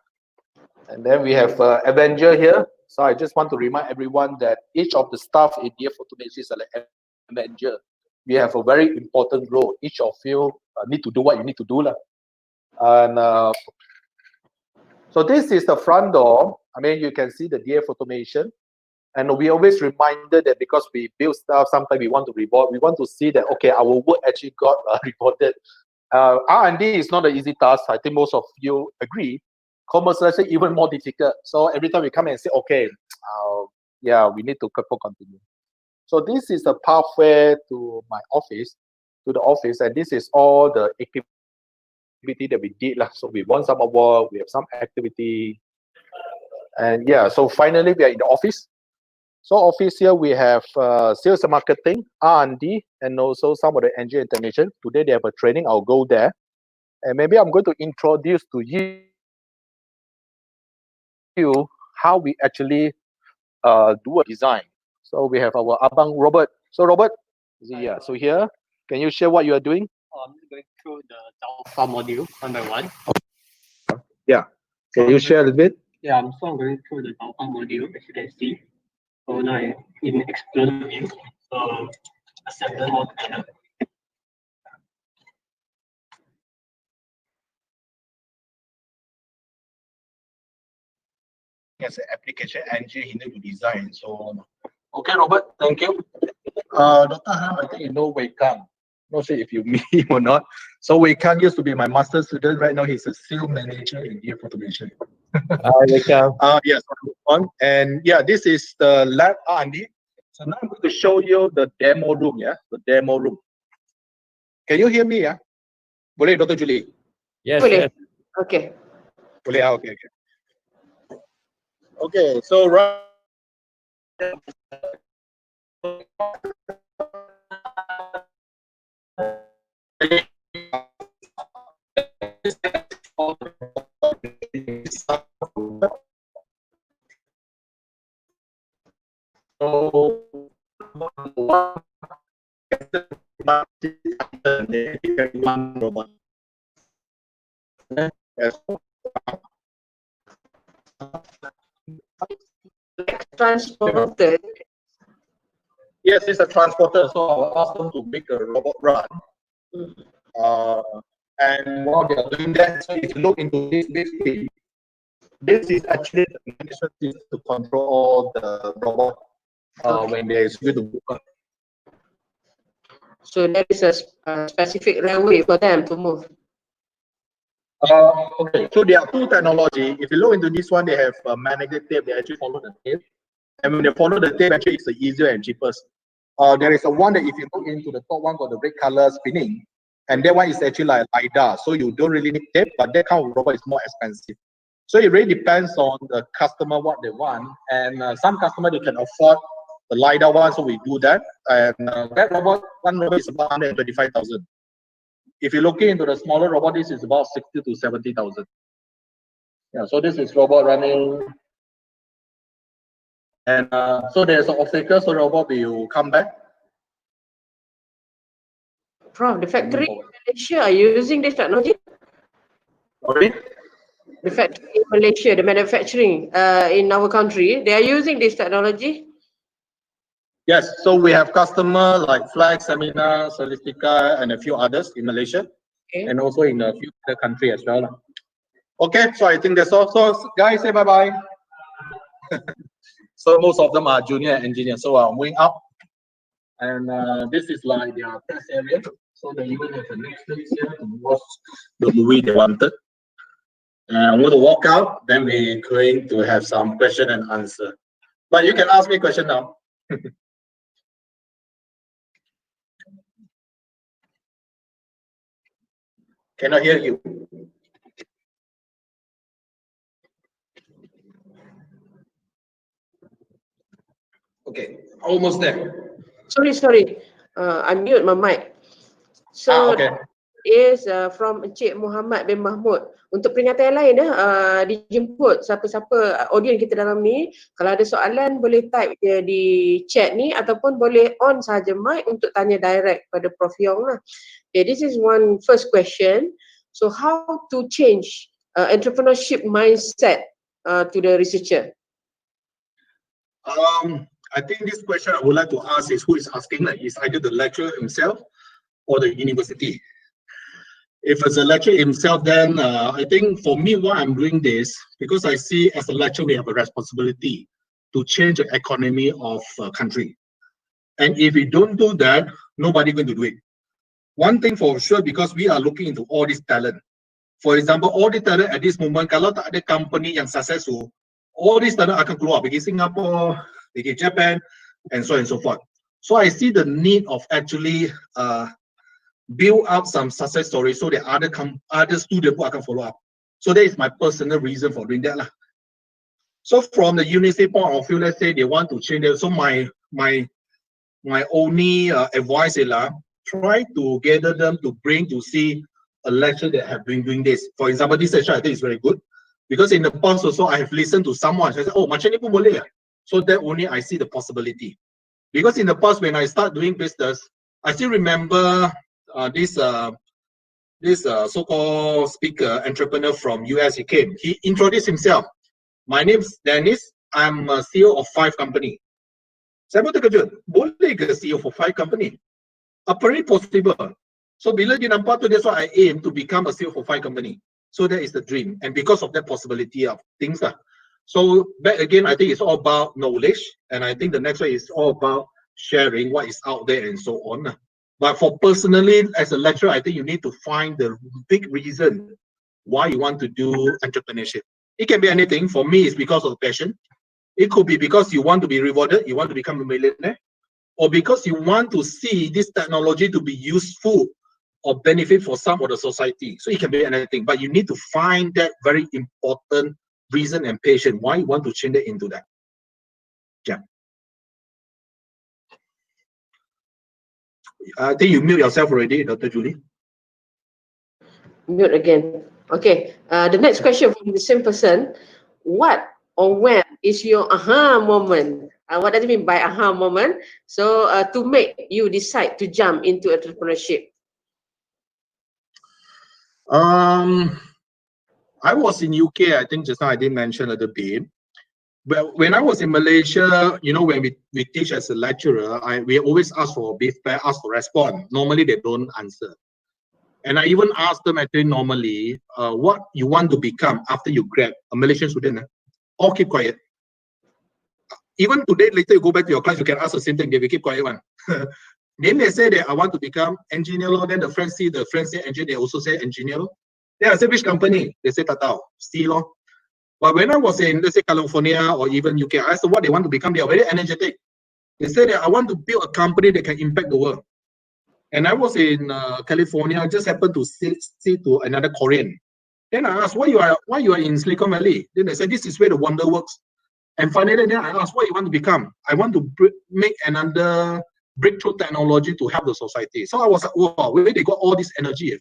And then we have Avenger here. So I just want to remind everyone that each of the staff in DF Automation is like Avenger. We have a very important role. Each of you need to do what you need to do. And so this is the front door. I mean, you can see the DF Automation. And we always reminded that because we build stuff, sometimes we want to report. We want to see that, okay, our work actually got reported. R&D is not an easy task. I think most of you agree. Commercialization even more difficult. So every time we come and say, okay, yeah, we need to continue. So this is the pathway to my office, to the office, and this is all the activity that we did. So we won some award, we have some activity. And yeah, so finally we are in the office. So office here we have sales and marketing, R&D, and also some of the engineering technician. Today they have a training. I'll go there, and maybe I'm going to introduce to you how we actually do a design. So we have our Abang Robert. So Robert, yeah. So here, can you share what you are doing? I'm going through the Alpha module one by one. Yeah. Can you share a little bit? Yeah, I'm going through the Alpha module, as you can see. So now I'm in Explorer view. So assemble all together. As an application engineer, he need to design. So, okay, Robert, thank you. Dr. Ham, I think you know Wei Kang. Not sure if you meet him or not. So Wei Kang used to be my master student. Right now, he's a sales manager in DF Automation. Hi, welcome. Yes, on. And yeah, this is the lab R&D. So now I'm going to show you the demo room. Yeah, the demo room. Can you hear me? Yeah, boleh, Dr. Julie? Yes, Boleh. yes. Okay. Boleh. Okay. Okay, so right. but one robot. Yes. Transporter. Yes, it's a transporter. So I'll ask them to make a robot run. And while they are doing that, so if you look into this basically, this is actually the management system to control all the robot when they execute the work. So there is a specific railway for them to move. Okay, so there are two technology. If you look into this one, they have magnetic tape. They actually follow the tape, and when they follow the tape, actually it's the easier and cheapest. There is a one that if you look into the top one, got the red color spinning, and that one is actually like LiDAR. So you don't really need tape, but that kind of robot is more expensive. So it really depends on the customer what they want, and some customer they can afford the LiDAR one, so we do that. And that robot, one robot is about 125,000. If you're looking into the smaller robot, this is about 60 to 70,000. Yeah, so this is robot running. And so there's an obstacle, so the robot will come back. Prof, the factory in Malaysia are using this technology? Sorry? The factory in Malaysia, the manufacturing in our country, they are using this technology? Yes, so we have customer like Flag, Seminar, Solistica, and a few others in Malaysia, and also in a few other countries as well. Okay, so I think that's all. So guys, say bye-bye. So most of them are junior engineers, so I'm moving up. And this is like their test area. So they even have a Netflix here to watch the movie they wanted. And I'm going to walk out, then we're going to have some question and answer. But you can ask me a question now. Cannot hear you. Okay, almost there. Sorry. I mute my mic. So okay. is from Encik Muhammad bin Mahmud. Untuk peringatan yang lain dijemput siapa-siapa audiens kita dalam ni, kalau ada soalan boleh type je di chat ni ataupun boleh on saja mic untuk tanya direct pada Prof Yeong lah. Okay, this is one first question. So how to change entrepreneurship mindset to the researcher? I think this question I would like to ask is who is asking, like, is either the lecturer himself or the university. If it's a lecturer himself, then I think for me, why I'm doing this, because I see as a lecturer, we have a responsibility to change the economy of a country. And if we don't do that, nobody going to do it. One thing for sure, because we are looking into all this talent. For example, all the talent at this moment, kalau tak ada company yang successful, all this talent akan keluar, pergi Singapore, pergi Japan, and so on and so forth. So I see the need of actually build up some success stories so that other students who can follow up. So that is my personal reason for doing that lah. So from the university point of view, let's say they want to change it. So my only advice is try to gather them to bring to see a lecture that have been doing this. For example, this lecture I think is very good because in the past also I have listened to someone. I said, oh, macam ni pun boleh. So that only I see the possibility. Because in the past when I start doing business, I still remember this so-called speaker, entrepreneur from US, he came. He introduced himself. My name is Dennis. I'm a CEO of 5 company. Saya pun terkejut. Boleh ke CEO for 5 company? Apparently possible. So bila dia nampak tu, that's why I aim to become a CEO for 5 company. So that is the dream. And because of that possibility of things lah. So back again, I think it's all about knowledge. And I think the next one is all about sharing what is out there and so on. But for personally, as a lecturer, I think you need to find the big reason why you want to do entrepreneurship. It can be anything. For me, it's because of passion. It could be because you want to be rewarded, you want to become a millionaire, or because you want to see this technology to be useful or benefit for some of the society. So it can be anything, but you need to find that very important reason and passion why you want to change it into that. Yeah. I think you mute yourself already, Dr. Julie. Mute again. Okay. The next question from the same person. What or when is your aha moment What does it mean by aha moment? So to make you decide to jump into entrepreneurship. I was in UK. I think just now I did mention a little bit. But when I was in Malaysia, you know, when we teach as a lecturer, we always ask for feedback, ask for response. Normally they don't answer. And I even asked them actually normally, what you want to become after you grad, a Malaysian student, all keep quiet. Even today, later you go back to your class, you can ask the same thing, they will keep quiet one. Then they say that I want to become engineer, then the friends say engineer, they also say engineer. Then I say, which company? They say Tatao, steel. But when I was in, let's say, California or even UK, I asked them what they want to become. They are very energetic. They say that I want to build a company that can impact the world. And I was in California. I just happened to see to another Korean. Then I asked, why you are in Silicon Valley? Then they said, this is where the wonder works. And finally, then I asked, what you want to become? I want to make another breakthrough technology to help the society. So I was like, wow, where they got all this energy?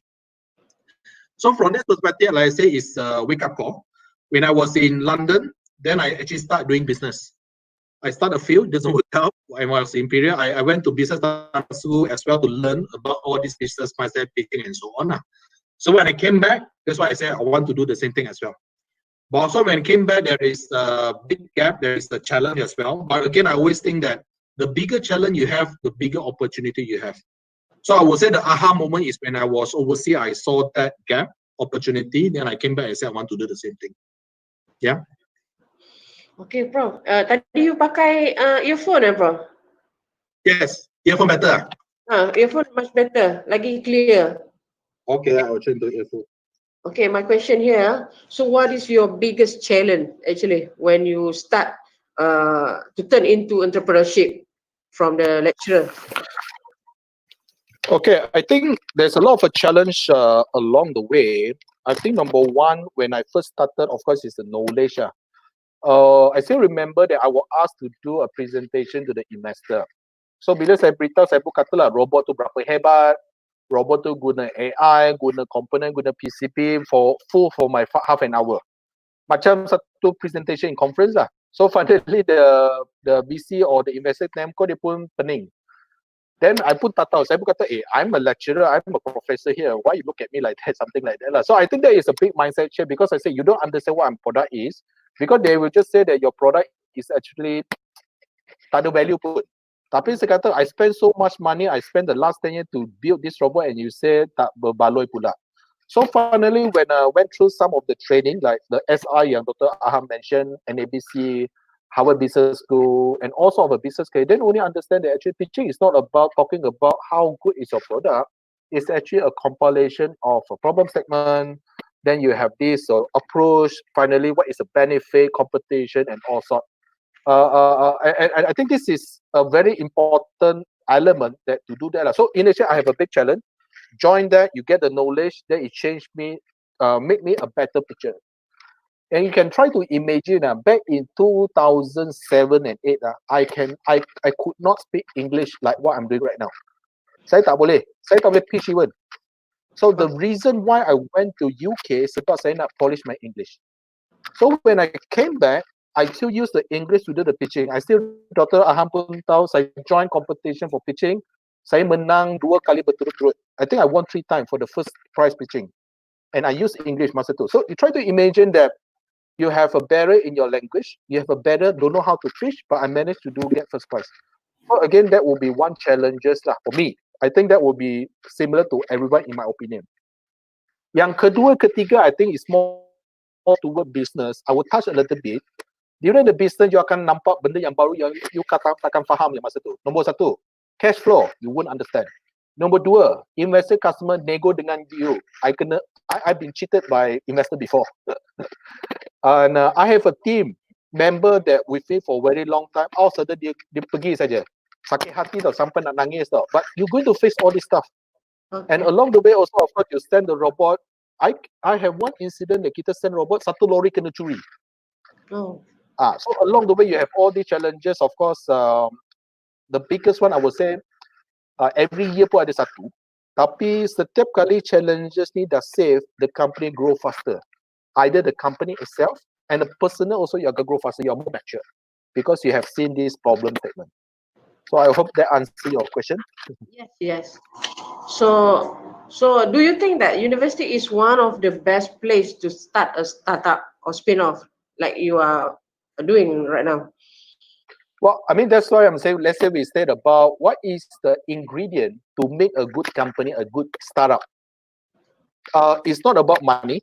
So from that perspective, like I say, it's a wake-up call. When I was in London, then I actually started doing business. I started a field, doesn't work out. When I was in Imperial, I went to business school as well to learn about all this business mindset, pitching, and so on. So when I came back, that's why I said I want to do the same thing as well. But also when I came back, there is a big gap, there is a challenge as well. But again, I always think that the bigger challenge you have, the bigger opportunity you have. So I would say the aha moment is when I was overseas, I saw that gap, opportunity, then I came back and said I want to do the same thing. Yeah. Okay, Prof. Tadi you pakai earphone, Prof? Yes. Earphone better. Earphone much better, lagi clear. Okay, I will change to earphone. Okay, my question here. So, what is your biggest challenge actually when you start to turn into entrepreneurship from the lecturer? Okay, I think there's a lot of a challenge along the way. I think number one, when I first started, of course, is the knowledge. I still remember that I was asked to do a presentation to the investor. So bila saya beritahu, saya pun katalah robot tu berapa hebat, robot tu guna AI, guna komponen, guna PCB for my half an hour. Macam satu presentation in conference lah. So finally the VC or the investor Nemco dia pun pening. Then I pun tak tahu. Saya pun kata, I'm a lecturer, I'm a professor here. Why you look at me like that, something like that lah. So I think that is a big mindset shift because I say you don't understand what my product is because they will just say that your product is actually tak ada value pun. Tapi saya kata, I spend so much money, I spend the last 10 years to build this robot and you say tak berbaloi pula. So finally, when I went through some of the training, like the SI yang Dr. Aham mentioned, NABC, Harvard Business School, and also of a business career, then only understand that actually teaching is not about talking about how good is your product. It's actually a compilation of a problem statement. Then you have this approach. Finally, what is the benefit, competition, and all sorts. I think this is a very important element that to do that. So initially, I have a big challenge. Join that, you get the knowledge, then it changed me, make me a better picture. And you can try to imagine back in 2007 and 8, I could not speak English like what I'm doing right now. Saya tak boleh pitch even. So the reason why I went to UK sebab saya nak polish my English. So when I came back, I still use the English to do the pitching. I still, Dr. Aham pun tahu, saya join competition for pitching. Saya menang 2 kali berturut-turut. I think I won 3 times for the first prize pitching. And I use English masa tu. So you try to imagine that you have a barrier in your language, you have a barrier, don't know how to pitch, but I managed to get first prize. So again, that will be one challenge lah for me. I think that will be similar to everyone in my opinion. Yang kedua, ketiga, I think is more toward business. I will touch a little bit. During the business, you akan nampak benda yang baru yang you takkan faham yang masa tu. Nombor 1, cash flow, you won't understand. Nombor 2, investor customer nego dengan you. I've been cheated by investor before. And I have a team member that with me for a very long time. All of a sudden dia pergi saja. Sakit hati tau, sampai nak nangis tau. But you're going to face all this stuff. Okay. And along the way also, of course, you send the robot. I have one incident that kita send robot, satu lori kena curi. Oh. So along the way, you have all these challenges. Of course, the biggest one I would say, every year pun ada satu. Tapi setiap kali challenges ni dah save, the company grow faster. Either the company itself and the personal also you akan grow faster, you are more mature. because you have seen this problem statement. So I hope that answers your question. Yes, yes. So do you think that university is one of the best place to start a startup or spin-off like you are doing right now? Well, I mean, that's why I'm saying, let's say we said about what is the ingredient to make a good company, a good startup. It's not about money.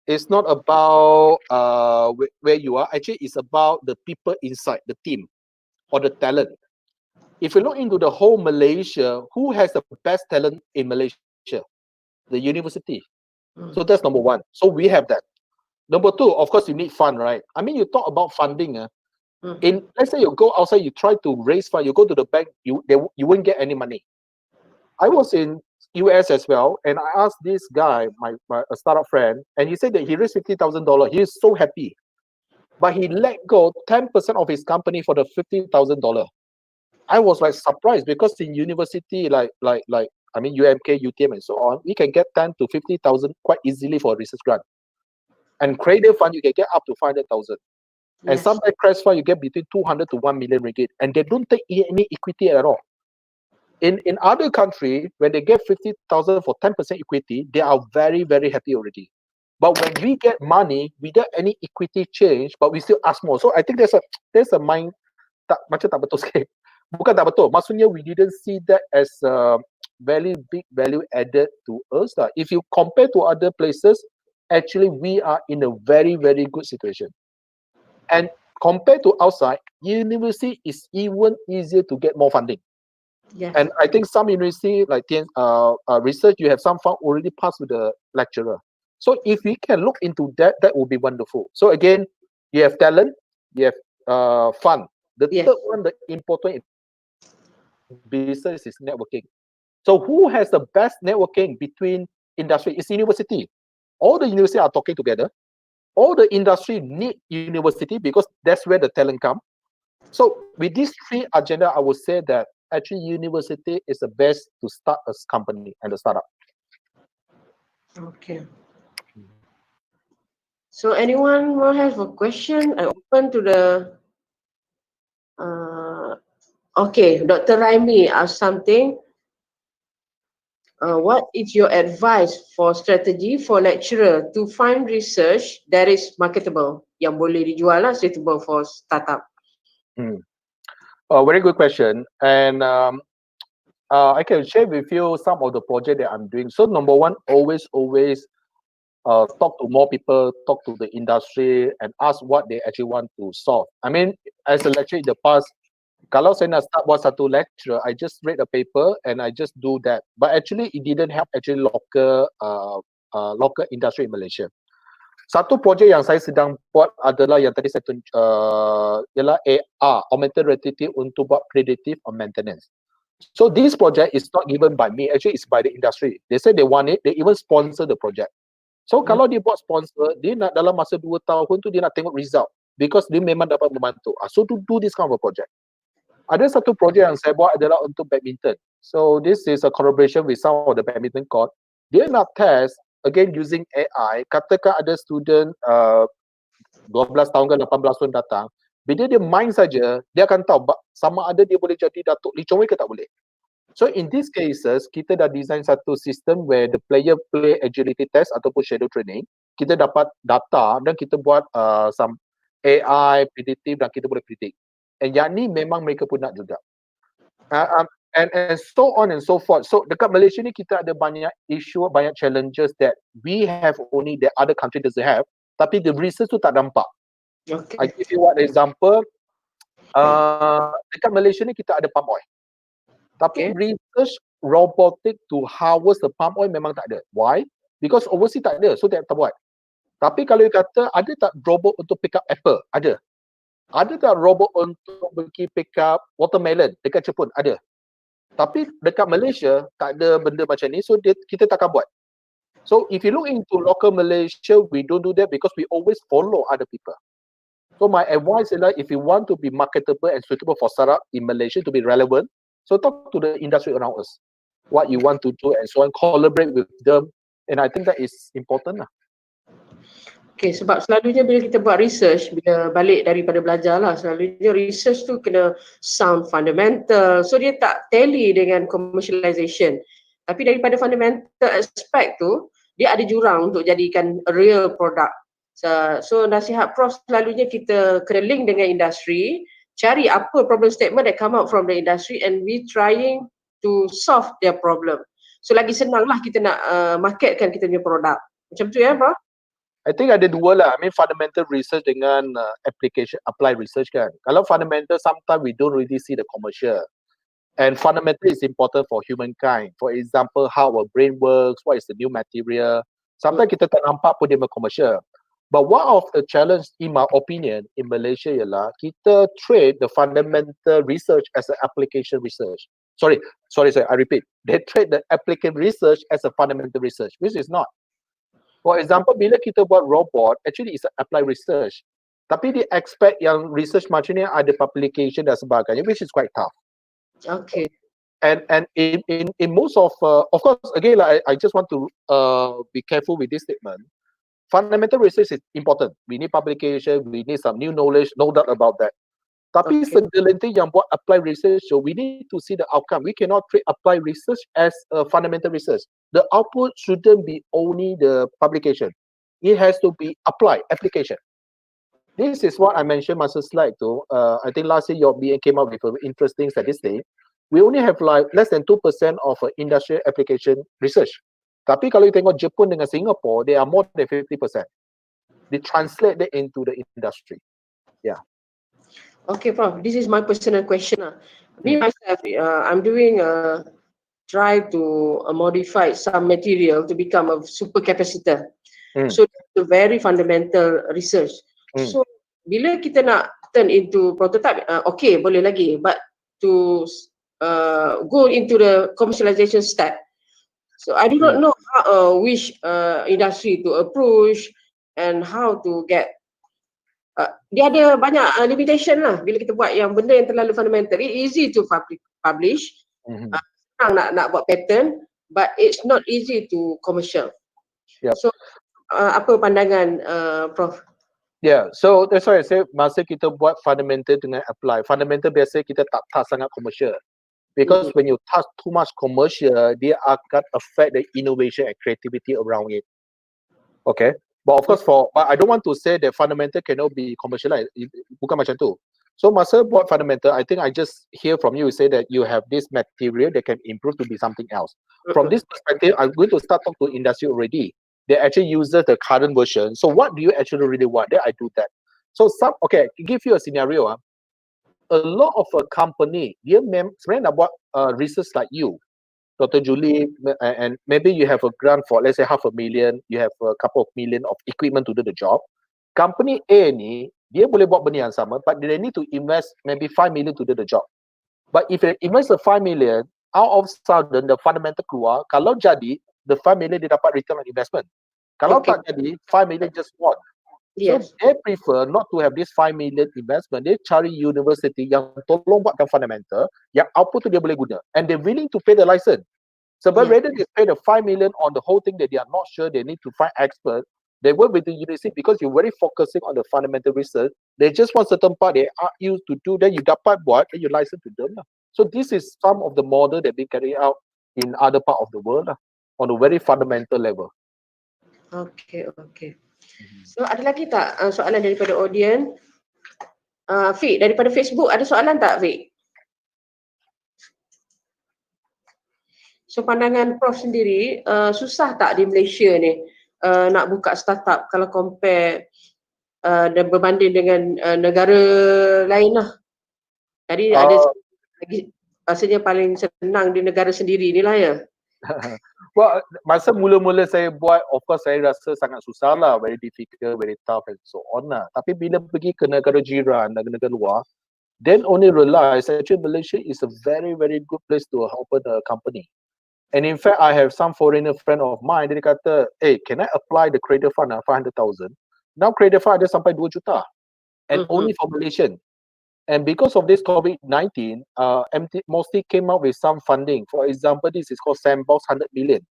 It's not about where you are. Actually, it's about the people inside the team or the talent. If you look into the whole Malaysia, who has the best talent in Malaysia? The university. So that's number one. So we have that. Number two, of course, you need fund, right? I mean, you talk about funding. In let's say you go outside, you try to raise fund, you go to the bank, you won't get any money. I was in US as well, and I asked this guy, my a startup friend, and he said that he raised $50,000. He is so happy, but he let go 10% of his company for the $50,000. I was like surprised because in university, like I mean UMK, UTM, and so on, we can get 10 to 50,000 quite easily for a research grant. And creative fund, you can get up to 500,000. And Yes. sometimes crash fund, you get between 200 to 1 million ringgit, and they don't take any equity at all. In other country, when they get 50,000 for 10% equity, they are very, very happy already. But when we get money without any equity change, but we still ask more. So I think there's a mind macam tak betul sikit. Bukan tak betul. Maksudnya we didn't see that as a very big value added to us. If you compare to other places, actually we are in a very, very good situation. And compared to outside, university is even easier to get more funding. Yes. And I think some university like research, you have some fund already passed with the lecturer. So if we can look into that, that would be wonderful. So again, you have talent, you have fund. The third one, the important business is networking. So who has the best networking between industry? It's university. All the university are talking together. All the industry need university because that's where the talent come. So with these three agenda, I would say that actually university is the best to start a company and a startup. Okay. So anyone will have a question? I open to the. Okay, Dr. Raimi asked something. What is your advice for strategy for lecturer to find research that is marketable, yang boleh dijual lah, suitable for startup? Very good question. And I can share with you some of the project that I'm doing. So number one, always talk to more people, talk to the industry, and ask what they actually want to solve. I mean, as a lecturer in the past, kalau saya nak start buat satu lecture, I just read a paper and I just do that. But actually, it didn't help actually local industry in Malaysia. Satu projek yang saya sedang buat adalah yang tadi saya ialah AR, Augmented Reality untuk buat predictive on maintenance. So this project is not given by me, actually it's by the industry. They say they want it, they even sponsor the project. So kalau dia buat sponsor, dia nak dalam masa 2 tahun tu dia nak tengok result because dia memang dapat membantu. So to do this kind of a project. Ada satu projek yang saya buat adalah untuk badminton. So this is a collaboration with some of the badminton court. Dia nak test again using AI. Katakan ada student 12 tahun ke 18 tahun datang. Bila dia main saja, dia akan tahu sama ada dia boleh jadi Datuk Lee Chong Wei ke tak boleh. So in these cases, kita dah design satu sistem where the player play agility test ataupun shadow training. Kita dapat data dan kita buat some AI predictive dan kita boleh predict. And yang ni memang mereka pun nak juga. And so on and so forth. So dekat Malaysia ni kita ada banyak issue, banyak challenges that we have only that other country doesn't have. Tapi the research tu tak nampak. Okay. I give you one example. Dekat Malaysia ni kita ada palm oil. Tapi research robotic to harvest the palm oil memang tak ada. Why? Because overseas tak ada. So tak buat. Tapi kalau you kata ada tak robot untuk pick up apple? Ada. Ada tak robot untuk pergi pick up watermelon dekat Jepun? Ada. Tapi dekat Malaysia tak ada benda macam ni, so kita takkan buat. So if you look into local Malaysia, we don't do that because we always follow other people. So my advice is like, if you want to be marketable and suitable for startup in Malaysia to be relevant, so talk to the industry around us. What you want to do and so on, collaborate with them. And I think that is important. Okay, sebab selalunya bila kita buat research, bila balik daripada belajar lah, selalunya research tu kena sound fundamental. So dia tak tally dengan commercialization. Tapi daripada fundamental aspect tu, dia ada jurang untuk jadikan a real product. So nasihat Prof selalunya kita kena link dengan industri, cari apa problem statement that come out from the industry and we trying to solve their problem. So lagi senang lah kita nak marketkan kita punya produk. Macam tu ya Prof? I think ada dua lah. I mean fundamental research dengan application applied research kan. Kalau fundamental, sometimes we don't really see the commercial. And fundamental is important for humankind. For example, how our brain works, what is the new material. Sometimes kita tak nampak pun dia commercial. But one of the challenge, in my opinion, in Malaysia ialah kita trade the fundamental research as an application research. Sorry, I repeat. They trade the application research as a fundamental research, which is not. For example, bila kita buat robot, actually it's applied research. Tapi dia expect yang research macam ni ada publication dan sebagainya, which is quite tough. Okay. And in most of course, again, I just want to be careful with this statement. Fundamental research is important. We need publication, we need some new knowledge, no doubt about that. Tapi segelintir yang buat applied research, so we need to see the outcome. We cannot treat applied research as a fundamental research. The output shouldn't be only the publication. It has to be applied, application. This is what I mentioned masa slide tu. I think last year your BN came up with an interesting statistic. We only have like less than 2% of industrial application research. Tapi kalau you tengok Jepun dengan Singapore, they are more than 50%. They translate that into the industry. Yeah. Okay, Prof. This is my personal question. Me myself, I'm doing a try to modify some material to become a supercapacitor. So it's a very fundamental research. So bila kita nak turn into prototype, okay, boleh lagi. But to go into the commercialization step, so I do not know how, which industry to approach and how to get. Dia ada banyak limitation lah bila kita buat yang benda yang terlalu fundamental. It's easy to publish, senang nak buat patent, but it's not easy to commercial. Yep. So apa pandangan Prof? Yeah, so that's why I say masa kita buat fundamental dengan apply. Fundamental biasa kita tak touch sangat commercial. Because when you touch too much commercial, dia akan affect the innovation and creativity around it. Okay? But of course, but I don't want to say that fundamental cannot be commercialized. Bukan macam tu. So masa buat fundamental, I think I just hear from you say that you have this material that can improve to be something else. From this perspective, I'm going to start talk to industry already. They actually use the current version. So what do you actually really want? Then I do that. So okay, to give you a scenario. A lot of a company, dia sebenarnya nak buat research like you. Dr. Julie, and maybe you have a grant for, let's say, 500,000, you have a couple of million of equipment to do the job. Company A ni, dia boleh buat benda yang sama, but they need to invest maybe 5 million to do the job. But if they invest the 5 million, out of sudden, the fundamental keluar, kalau jadi, the 5 million dia dapat return on investment. Kalau tak jadi, 5 million just what? Yes. So they prefer not to have this 5 million investment. They cari university yang tolong buatkan fundamental, yang output tu dia boleh guna. And they're willing to pay the license. Sebab rather they pay the 5 million on the whole thing that they are not sure, they need to find expert. They work with the university because you're very focusing on the fundamental research. They just want certain part they are used to do, then you dapat buat, then you license to them. So this is some of the model that been carried out in other part of the world on a very fundamental level. Okay. So ada lagi tak soalan daripada audience? Fik, daripada Facebook ada soalan tak Fik? So pandangan Prof sendiri, susah tak di Malaysia ni nak buka startup kalau compare dan berbanding dengan negara lain lah. Jadi ada lagi rasanya paling senang di negara sendiri ni lah ya. Well, masa mula-mula saya buat, of course saya rasa sangat susah lah, very difficult, very tough and so on lah. Tapi bila pergi ke negara jiran, negara luar, then only realize actually Malaysia is a very, very good place to open a company. And in fact, I have some foreigner friend of mine, dia kata, hey, can I apply the credit fund 500,000? Now credit fund ada sampai 2 juta. And only for Malaysian. And because of this COVID-19, MT mostly came out with some funding. For example, this is called Sandbox 100 million.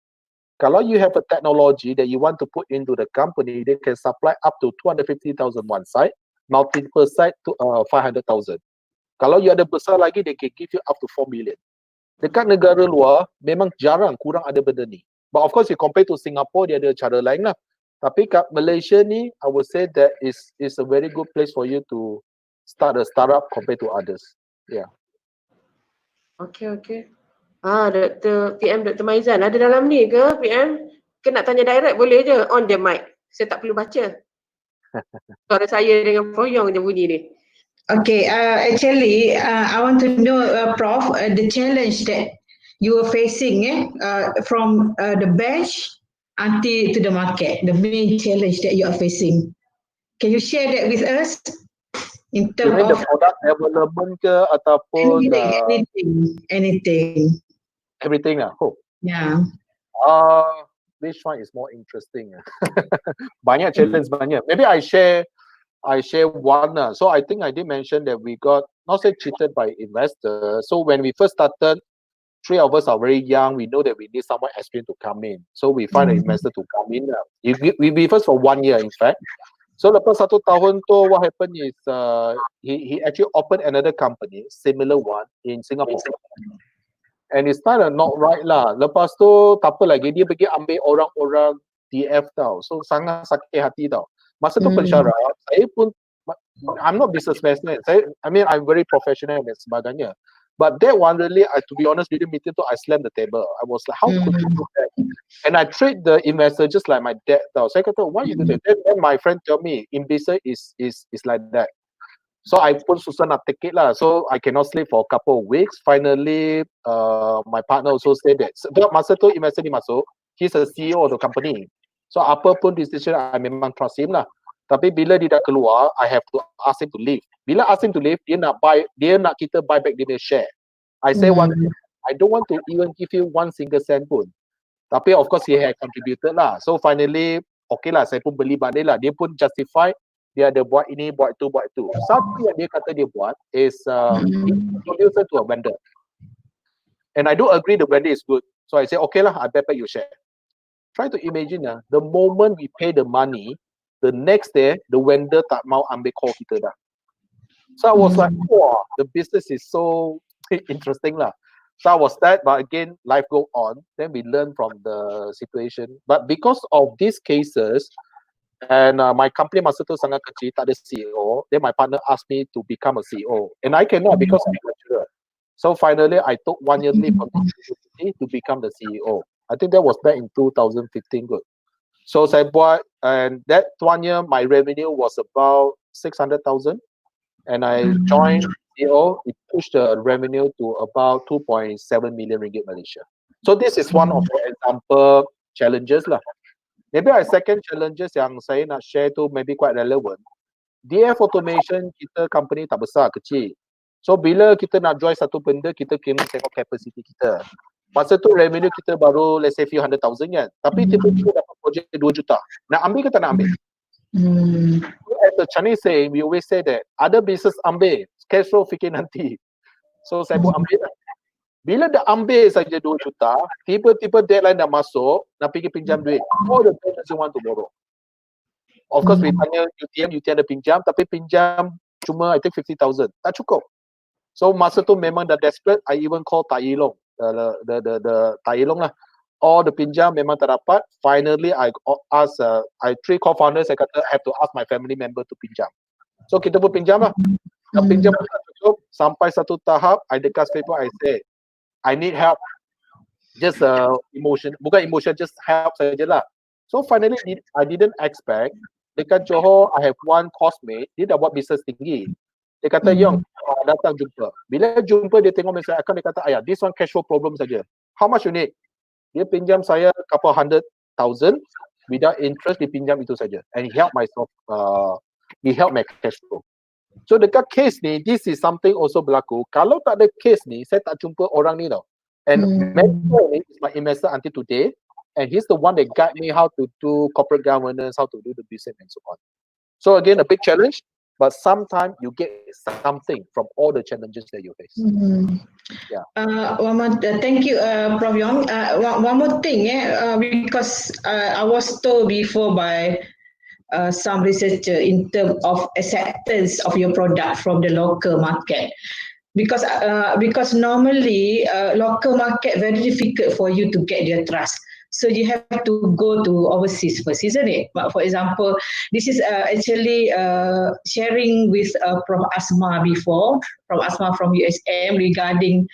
Kalau you have a technology that you want to put into the company, they can supply up to 250,000 one side, multiple side to 500,000. Kalau you ada besar lagi, they can give you up to 4 million. Dekat negara luar, memang jarang, kurang ada benda ni. But of course, you compare to Singapore, dia ada cara lain lah. Tapi kat Malaysia ni, I would say that is a very good place for you to start a startup compared to others. Yeah. Okay. Dr. PM Dr. Maizan ada dalam ni ke PM? Ke nak tanya direct boleh je on the mic. Saya tak perlu baca. Suara saya dengan Prof Yeong je bunyi ni. Okay, actually, I want to know, Prof, the challenge that you are facing from the bench until to the market, the main challenge that you are facing. Can you share that with us? In terms You mean of the product development ke ataupun anything. everything lah? Oh. Yeah. Which one is more interesting? Banyak challenge banyak. Maybe I share one. So I think I did mention that we got not say cheated by investors. So when we first started, 3 of us are very young. We know that we need someone experienced to come in. So we find an investor to come in. We first for 1 year, in fact. So lepas 1 tahun tu, what happened is he actually opened another company, similar one in Singapore. And it started not right lah. Lepas tu tak apa lagi, dia pergi ambil orang-orang DF tau. So sangat sakit hati tau. Masa tu pensyarah, saya pun, I'm not businessman. I'm very professional dan sebagainya. But that one really, to be honest, during meeting tu, I slammed the table. I was like, how could you do that? And I treat the investor just like my dad tau. Saya kata, why you do that? Then my friend tell me, in business is like that. So I pun susah nak take it lah. So I cannot sleep for a couple of weeks. Finally, my partner also said that. Sebab masa tu investor ni masuk, he's a CEO of the company. So apa pun decision, I memang trust him lah. Tapi bila dia dah keluar, I have to ask him to leave. Bila ask him to leave, dia nak kita buy back dia punya share. I say one thing, I don't want to even give you 1 single cent pun. Tapi of course he had contributed lah. So finally, okay lah, saya pun beli balik lah. Dia pun justify, dia ada buat ini, buat itu, buat itu. Satu yang dia kata dia buat is producer to a vendor. And I do agree the vendor is good. So I say, okay lah, I bet back your share. Try to imagine the moment we pay the money, the next day, the vendor tak mau ambil call kita dah. So I was like, wow, the business is so interesting lah. So I was that, but again, life go on. Then we learn from the situation. But because of these cases, and my company masa tu sangat kecil, tak ada CEO. Then my partner asked me to become a CEO. And I cannot because I'm a lecturer. So finally, I took 1 year leave from the university to become the CEO. I think that was back in 2015 good. So saya buat, and that 1 year, my revenue was about 600,000. And I joined CEO, it pushed the revenue to about 2.7 million ringgit Malaysia. So this is one of the example challenges lah. Maybe our second challenges yang saya nak share tu maybe quite relevant. DF Automation kita company tak besar, kecil. So bila kita nak join satu benda, kita kena tengok capacity kita. Masa tu revenue kita baru let's say few 100,000 kan. Tapi tiba-tiba dapat projek 2 juta. Nak ambil ke tak nak ambil? So as the Chinese say, we always say that other business ambil, cash flow fikir nanti. So saya pun ambil lah. Bila dah ambil saja 2 juta, tiba-tiba deadline dah masuk, nak pergi pinjam duit. All the business you want to borrow. Of course, we tanya UTM ada pinjam, tapi pinjam cuma I think 50,000. Tak cukup. So masa tu memang dah desperate, I even call Tai Long, the Tai Long lah. All the pinjam memang tak dapat. Finally, I ask, I 3 co-founders, saya kata, I have to ask my family member to pinjam. So kita pun pinjam lah. Pinjam pun tak cukup. Sampai satu tahap, I dekat paper, I say, I need help. Just emotion, bukan emotion, just help sajalah. So finally, I didn't expect. Dekat Johor, I have one coursemate, dia dah buat business tinggi. Dia kata, Yeong, datang jumpa. Bila jumpa, dia tengok message account, dia kata, ayah, this one cash flow problem saja. How much you need? Dia pinjam saya couple 100,000 without interest, dia pinjam itu saja. And he helped myself, he helped my cash flow. So dekat case ni, this is something also berlaku. Kalau tak ada case ni, saya tak jumpa orang ni tau. And mentor ni is my investor until today. And he's the one that guide me how to do corporate governance, how to do the business and so on. So again, a big challenge. but sometimes you get something from all the challenges that you face. Yeah. One more, thank you, Prof. Yeong. One more thing, because I was told before by some researcher in terms of acceptance of your product from the local market. Because normally local market very difficult for you to get their trust. So you have to go to overseas first, isn't it? But for example, this is actually sharing with Prof. Asma before, Prof. Asma from USM regarding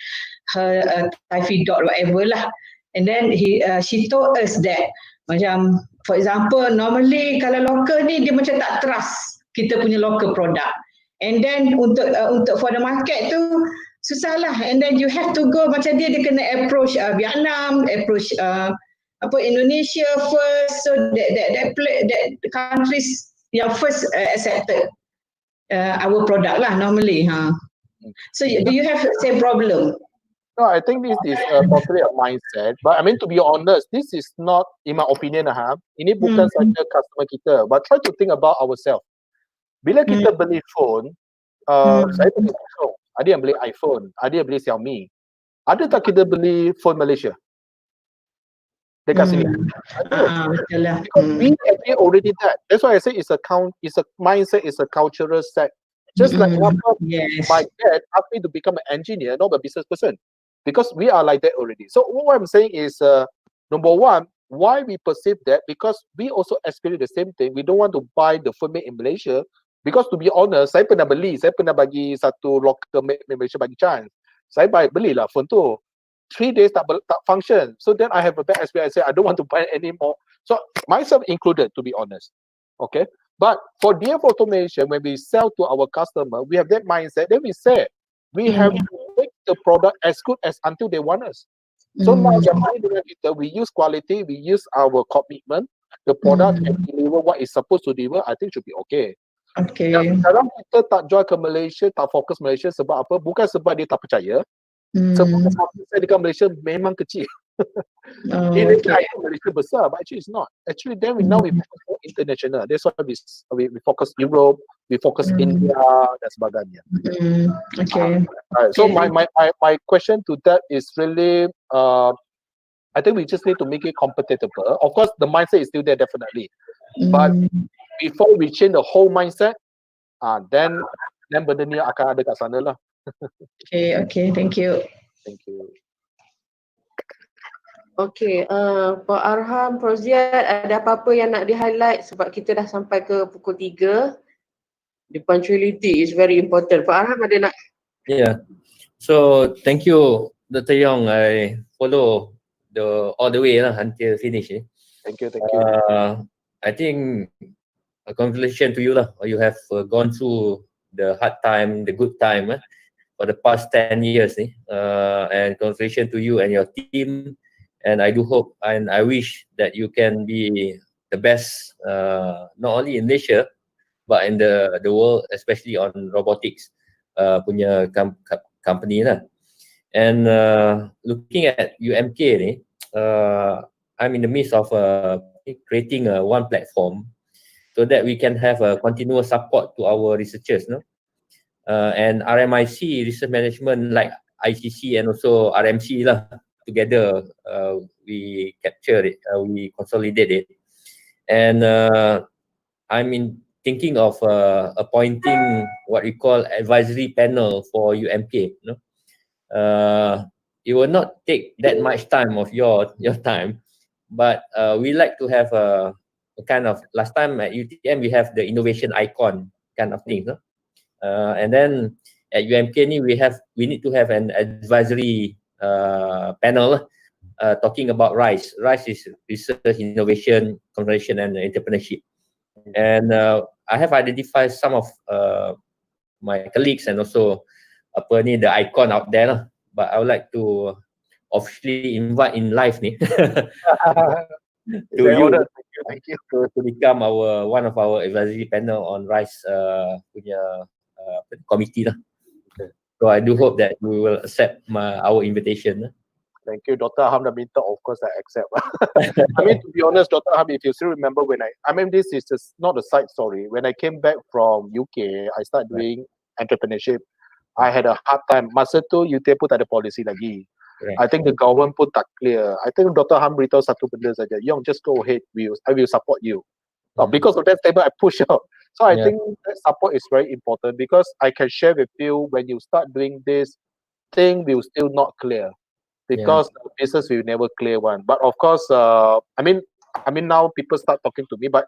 her typhoid dot whatever lah. And then she told us that macam for example normally kalau local ni dia macam tak trust kita punya local product. And then untuk for the market tu susah lah. And then you have to go macam dia kena approach Vietnam, approach Indonesia first, so that countries yang first accepted our product lah normally. So do you have the same problem? No, I think this is totally a mindset. But I mean, to be honest, this is not, in my opinion, ini bukan saja customer kita. But try to think about ourselves. Bila kita beli phone, saya beli iPhone, ada yang beli iPhone, ada yang beli Xiaomi. Ada tak kita beli phone Malaysia? Dekat sini. Betul lah. Because we actually already that. That's why I say it's a mindset, it's a cultural set. Just like my dad asked me to become an engineer, not a business person. Because we are like that already. So what I'm saying is, number one, why we perceive that? Because we also experience the same thing. We don't want to buy the phone made in Malaysia. Because to be honest, saya pernah bagi satu local made in Malaysia bagi chance. Saya belilah phone tu. 3 days tak function. So then I have a bad experience. I say I don't want to buy it anymore. So myself included, to be honest. Okay. But for DF Automation, when we sell to our customer, we have that mindset. Then we say we have to make the product as good as until they want us. So now we use quality, we use our commitment. The product can deliver what it's supposed to deliver. I think should be okay. Okay. Sekarang kita tak jual ke Malaysia, tak fokus Malaysia sebab apa? Bukan sebab dia tak percaya. Sebab saya dekat Malaysia memang kecil. Ini Malaysia besar, but actually it's not. Actually, then we focus more international. That's why we focus Europe, we focus India dan sebagainya. Okay. So my question to that is really, I think we just need to make it compatible. Of course, the mindset is still there definitely, but before we change the whole mindset, then benda ni akan ada kat sana lah. Okay, thank you. Thank you. Okay, Pak Arham, Prof. Ziad, ada apa-apa yang nak di-highlight sebab kita dah sampai ke pukul 3. The punctuality is very important. Pak Arham ada nak? Yeah. So thank you, Dr. Yeong. I follow all the way lah until finish. Thank you. I think congratulations to you lah. You have gone through the hard time, the good time for the past 10 years and congratulations to you and your team. And I do hope and I wish that you can be the best, not only in Malaysia, but in the world, especially on robotics punya company lah. And looking at UMK ni, I'm in the midst of creating one platform so that we can have a continuous support to our researchers, and RMIC research management like ICC and also RMC lah. Together, we capture it, we consolidate it, and I'm thinking of appointing what we call advisory panel for UMK. It will not take that much time of your time, but we like to have a kind of, last time at UTM we have the innovation icon kind of thing, and then at UMK we need to have an advisory panel talking about RISE. RISE is research, innovation, collaboration, and entrepreneurship. And I have identified some of my colleagues and also the icon out there. But I would like to officially invite in live to you. Thank you to become one of our advisory panel on RISE punya committee . So I do hope that you will accept our invitation. Thank you, Dr. Ham dah minta, of course I accept. I mean, to be honest, Dr. Ham, if you still remember when I mean, this is just not a side story. When I came back from UK, I started doing entrepreneurship. I had a hard time. Masa tu, UK pun tak ada policy lagi. Right. I think the government pun tak clear. I think Dr. Ham beritahu satu benda saja. Yeong, just go ahead. I will support you. Because of that statement, I push out. So I think that support is very important because I can share with you when you start doing this, thing will still not clear because the business will never clear one. But of course, I mean now people start talking to me, but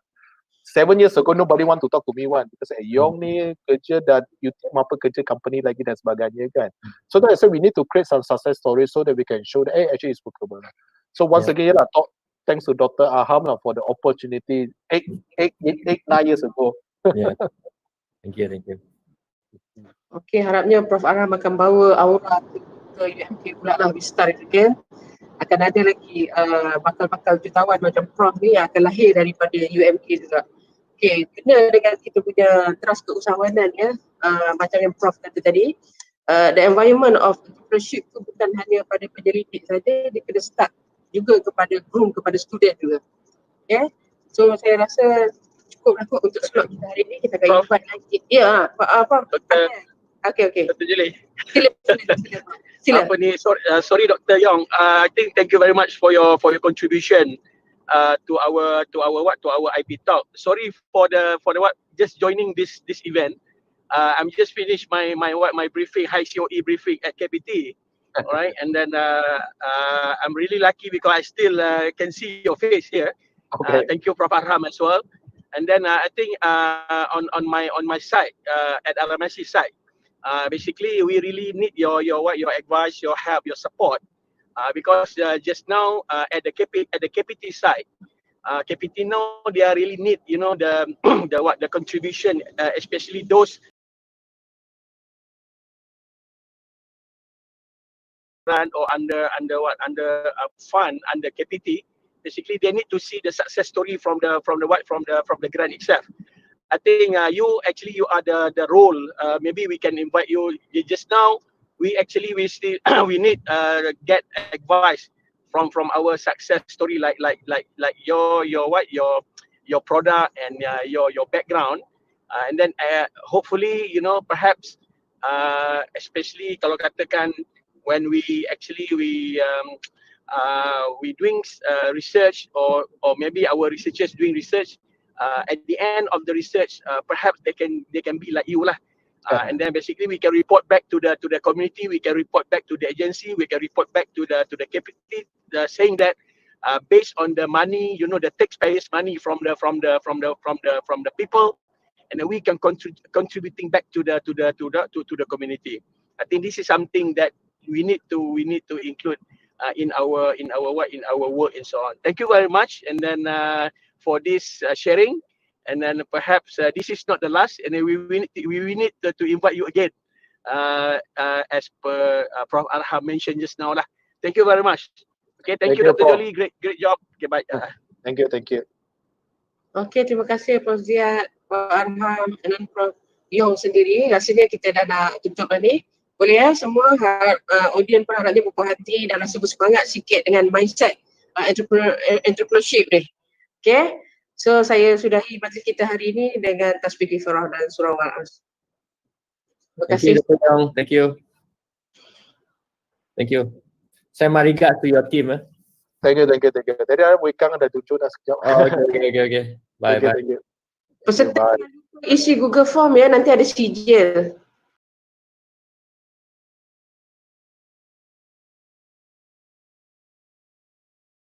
7 years ago nobody want to talk to me one because Yeong ni kerja dan you apa kerja company lagi dan sebagainya kan. So that's why we need to create some success stories so that we can show that actually it's workable. So once again thanks to Dr. Aham for the opportunity 9 years ago. Thank you. Okey, harapnya Prof Arham akan bawa aura ke UMK pula lah, we start again. Akan ada lagi bakal-bakal jutawan macam Prof ni yang akan lahir daripada UMK juga. Okey, kena dengan kita punya trust keusahawanan ya, macam yang Prof kata tadi, the environment of entrepreneurship tu bukan hanya pada penyelidik saja, dia kena start juga kepada groom, kepada student juga. Okay, so saya rasa cukup lah kot untuk slot kita hari ni. Kita akan invite lagi. Ya, Prof. Okay. Dr. Jeli. Sila. Apa ni? Sorry Dr. Yeong. I think thank you very much for your contribution to our IP talk. Sorry for the just joining this event. I'm just finished my briefing, high COE briefing at KPT. All right, and then I'm really lucky because I still can see your face here. Okay. Thank you, Prof. Arham as well. And then I think on my side at RMIC side, basically we really need your advice, your help, your support, because just now at the KPT side, KPT now they are really need the contribution, especially those run or under fund under KPT. Basically, they need to see the success story from the grant itself. I think you are the role. Maybe we can invite you. Just now, we still we need get advice from our success story, like your product and your background, and then hopefully perhaps especially kalau katakan when we doing research or maybe our researchers doing research, at the end of the research perhaps they can be like you lah, and then basically we can report back to the community, we can report back to the agency, we can report back to the KPT, saying that based on the money, the taxpayers money from the people, and then we can contributing back to the community. I think this is something that we need to include in our work and so on. Thank you very much, and then for this sharing, and then perhaps this is not the last, and then we need to invite you again, as per Prof Arham mentioned just now lah. Thank you very much. Okay, thank you Dr. Joli, great job. Okay, bye. Thank you. Okay, terima kasih Prof Ziad, Prof Arham dan Prof Yeong sendiri. Rasanya kita dah nak tutup ni. Boleh ya semua audiens pun harapnya berpuas hati dan rasa bersemangat sikit dengan mindset entrepreneurship ni. Okay, so saya sudahi majlis kita hari ini dengan tasbih kifarah dan surah Al-As. Terima kasih. Thank you. Saya marigat to your team. Thank you. Tadi Wikang ada tunjuk dah sekejap. Okay. Bye. Thank you. Peserta isi Google Form ya, nanti ada sijil.